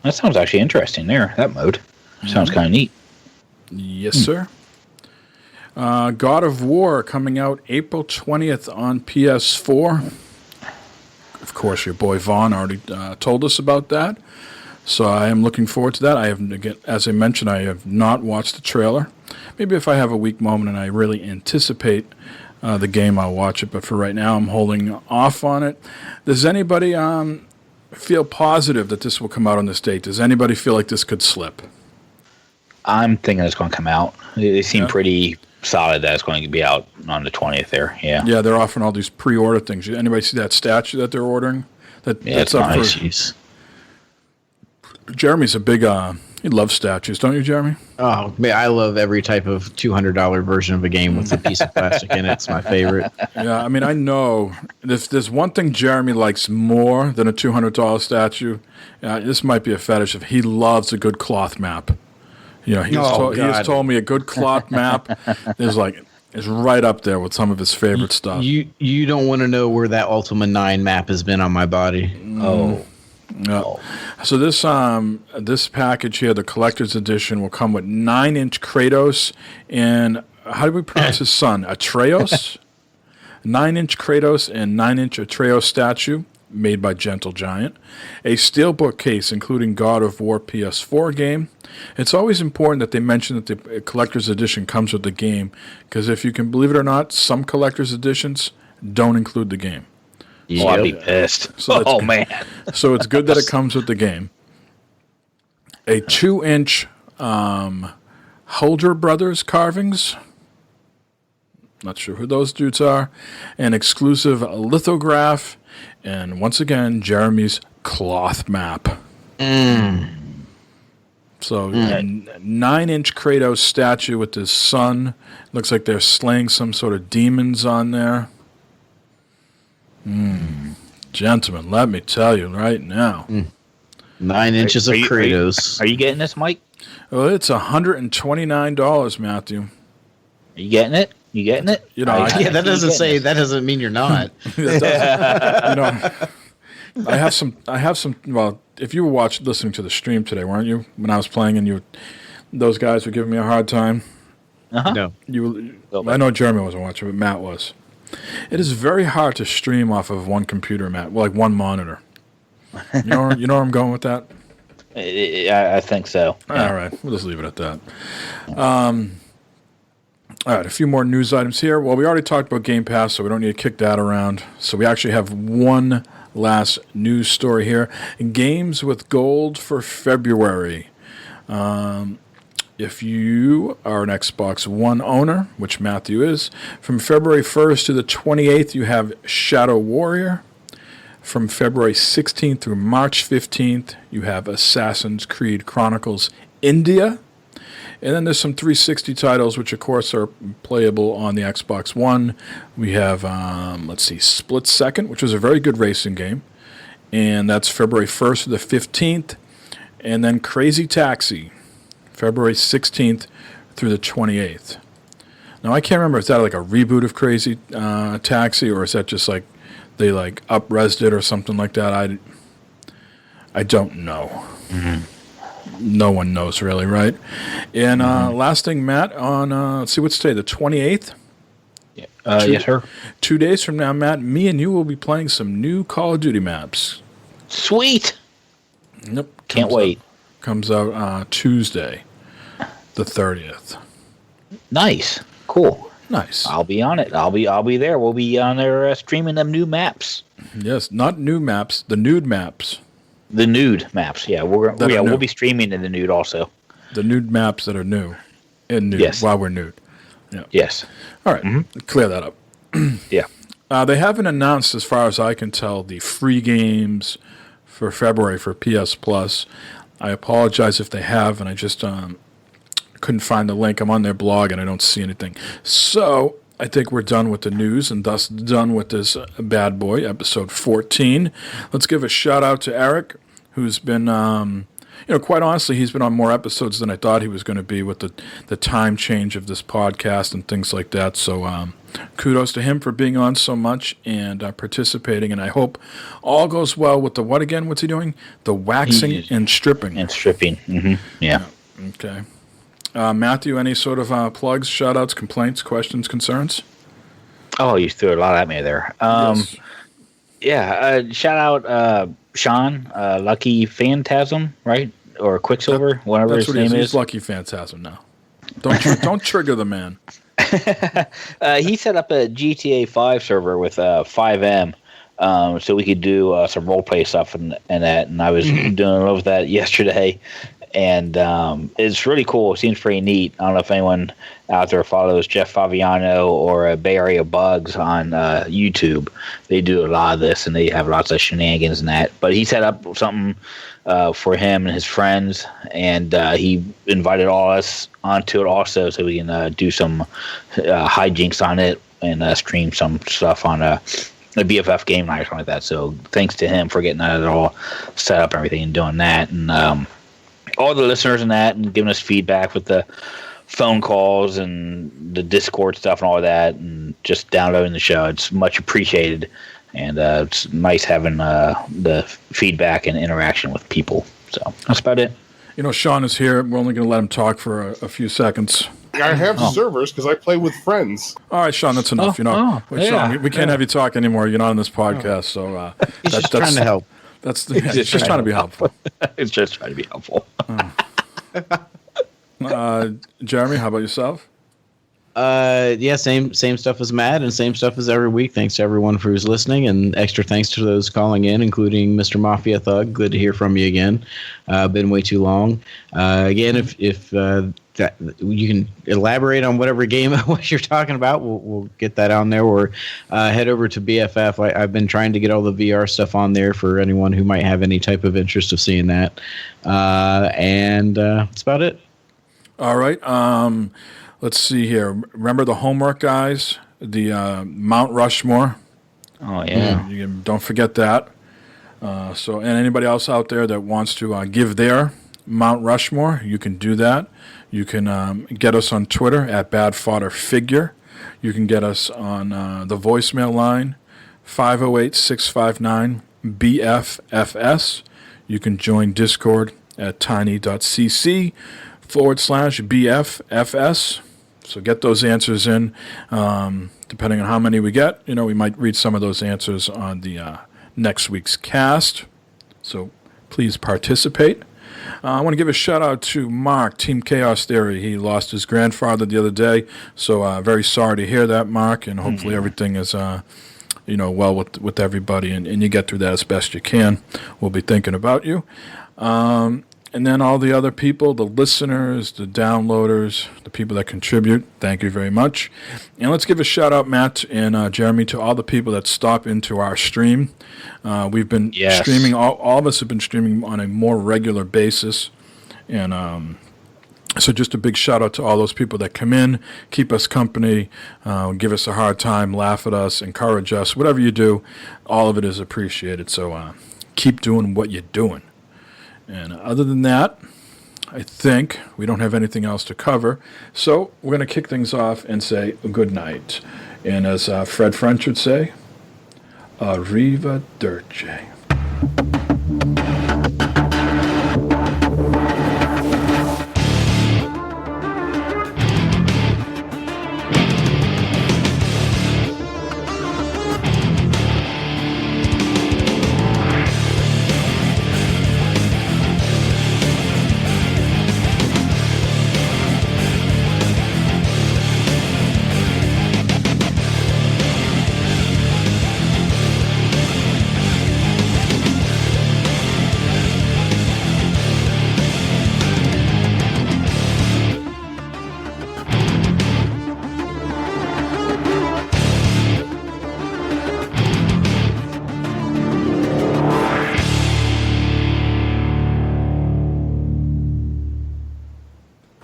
That sounds actually interesting there, that mode. Sounds kind of neat. Yes, sir. God of War coming out April 20th on PS4. Of course, your boy Vaughn already told us about that. So I am looking forward to that. I have, again, as I mentioned, I have not watched the trailer. Maybe if I have a weak moment and I really anticipate the game, I'll watch it. But for right now, I'm holding off on it. Does anybody feel positive that this will come out on this date? Does anybody feel like this could slip? I'm thinking it's going to come out. They seem pretty solid that it's going to be out on the 20th there. Yeah. Yeah, they're offering all these pre-order things. Anybody see that statue that they're ordering? That's up nice. Jeremy's a big he loves statues, don't you, Jeremy? Oh, man, I love every type of $200 version of a game with a piece of plastic in it. It's my favorite. Yeah, I mean, I know if there's one thing Jeremy likes more than a $200 statue, this might be a fetish. If he loves a good cloth map. You know, he has told me a good cloth map is right up there with some of his favorite stuff. You don't want to know where that Ultima 9 map has been on my body. Oh. No. So this package here, the collector's edition, will come with 9-inch Kratos and how do we pronounce his son? Atreus? 9-inch Kratos and 9-inch Atreus statue made by Gentle Giant. A steelbook case including God of War PS4 game. It's always important that they mention that the collector's edition comes with the game, because if you can believe it or not, some collector's editions don't include the game. Yeah. Oh, I'd be pissed. So man. So it's good that it comes with the game. A 2-inch Holder Brothers carvings. Not sure who those dudes are. An exclusive lithograph. And once again, Jeremy's cloth map. So 9-inch Kratos statue with his son. Looks like they're slaying some sort of demons on there. Gentlemen, let me tell you right now. 9 inches of Kratos. Are you getting this, Mike? Well, it's $129, Matthew. Are you getting it? You getting it? You know, that doesn't mean you're not. You know, I have some. Well, if you were listening to the stream today, weren't you? When I was playing, and those guys were giving me a hard time. No, I know Jeremy wasn't watching, but Matt was. It is very hard to stream off of one computer, Matt. Well, like one monitor. You know where I'm going with that? I think so. Yeah. All right, we'll just leave it at that. All right, a few more news items here. Well, we already talked about Game Pass, so we don't need to kick that around. So we actually have one last news story here. Games with gold for February. If you are an Xbox One owner, which Matthew is, from February 1st to the 28th, you have Shadow Warrior. From February 16th through March 15th, you have Assassin's Creed Chronicles India. And then there's some 360 titles, which, of course, are playable on the Xbox One. We have, Split Second, which is a very good racing game. And that's February 1st to the 15th. And then Crazy Taxi, February 16th through the 28th. Now, I can't remember, is that like a reboot of Crazy Taxi, or is that just like they like up-resed it or something like that? I don't know. No one knows really, right? And last thing, Matt, on, let's see, what's today, the 28th? Yes, sir. 2 days from now, Matt, me and you will be playing some new Call of Duty maps. Sweet. Yep. Can't wait. Comes out Tuesday, the 30th. Nice. Cool. Nice. I'll be on it. I'll be there. We'll be on there streaming them new maps. Yes, not new maps, the nude maps. The nude maps, yeah. We'll be streaming in the nude also. The nude maps that are new. And nude, yes. While we're nude. Yeah. Yes. All right, clear that up. Yeah. They haven't announced, as far as I can tell, the free games for February for PS Plus. I apologize if they have, and I just couldn't find the link. I'm on their blog, and I don't see anything. So I think we're done with the news and thus done with this bad boy, episode 14. Let's give a shout out to Eric, who's been, quite honestly, he's been on more episodes than I thought he was going to be with the time change of this podcast and things like that. So kudos to him for being on so much and participating. And I hope all goes well with the what again? What's he doing? The waxing and stripping. And stripping. Mm-hmm. Yeah. Okay. Matthew, any sort of plugs, shout-outs, complaints, questions, concerns? Oh, you threw a lot at me there. Yes. Yeah, shout out Sean, Lucky Phantasm, right? Or Quicksilver, whatever his name is. He's Lucky Phantasm now. Don't trigger the man. He set up a GTA 5 server with 5M, so we could do some roleplay stuff and that. And I was doing a little of that yesterday. And it's really cool. It seems pretty neat. I don't know if anyone out there follows Jeff Favignano or Bay Area Bugs on YouTube. They do a lot of this, and they have lots of shenanigans and that. But he set up something for him and his friends, and he invited all us onto it also so we can do some hijinks on it and stream some stuff on a BFF game night or something like that. So thanks to him for getting that all set up and everything and doing that. And all the listeners and that, and giving us feedback with the phone calls and the Discord stuff and all of that, and just downloading the show. It's much appreciated, and it's nice having the feedback and interaction with people. So that's about it. Sean is here. We're only going to let him talk for a few seconds. I have servers because I play with friends. All right, Sean, that's enough. Sean, we can't have you talk anymore. You're not on this podcast, so he's just trying to help. He's just trying to be helpful. It's just trying to be helpful. Jeremy, how about yourself? Same stuff as Matt and same stuff as every week. Thanks to everyone for who's listening, and extra thanks to those calling in, including Mr. Mafia Thug. Good to hear from you again. Been way too long. Again, if that you can elaborate on whatever game what you're talking about, we'll get that on there, or head over to BFF. I've been trying to get all the VR stuff on there for anyone who might have any type of interest of seeing that. And that's about it. All right. Let's see here. Remember the homework, guys? The Mount Rushmore. Oh, yeah. Don't forget that. And anybody else out there that wants to give their Mount Rushmore, you can do that. You can get us on Twitter at BadFodderFigure. You can get us on the voicemail line, 508-659-BFFS. You can join Discord at tiny.cc/BFFS. So get those answers in. Depending on how many we get, we might read some of those answers on the next week's cast. So please participate. I want to give a shout out to Mark, Team Chaos Theory. He lost his grandfather the other day, so very sorry to hear that, Mark. And hopefully everything is, well with everybody, and you get through that as best you can. We'll be thinking about you. And then all the other people, the listeners, the downloaders, the people that contribute, thank you very much. And let's give a shout out, Matt and Jeremy, to all the people that stop into our stream. We've been streaming, all of us have been streaming on a more regular basis. And so just a big shout out to all those people that come in, keep us company, give us a hard time, laugh at us, encourage us. Whatever you do, all of it is appreciated. So keep doing what you're doing. And other than that, I think we don't have anything else to cover. So we're going to kick things off and say good night. And as Fred French would say, arrivederci.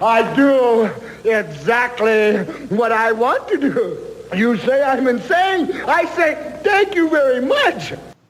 I do exactly what I want to do. You say I'm insane? I say thank you very much.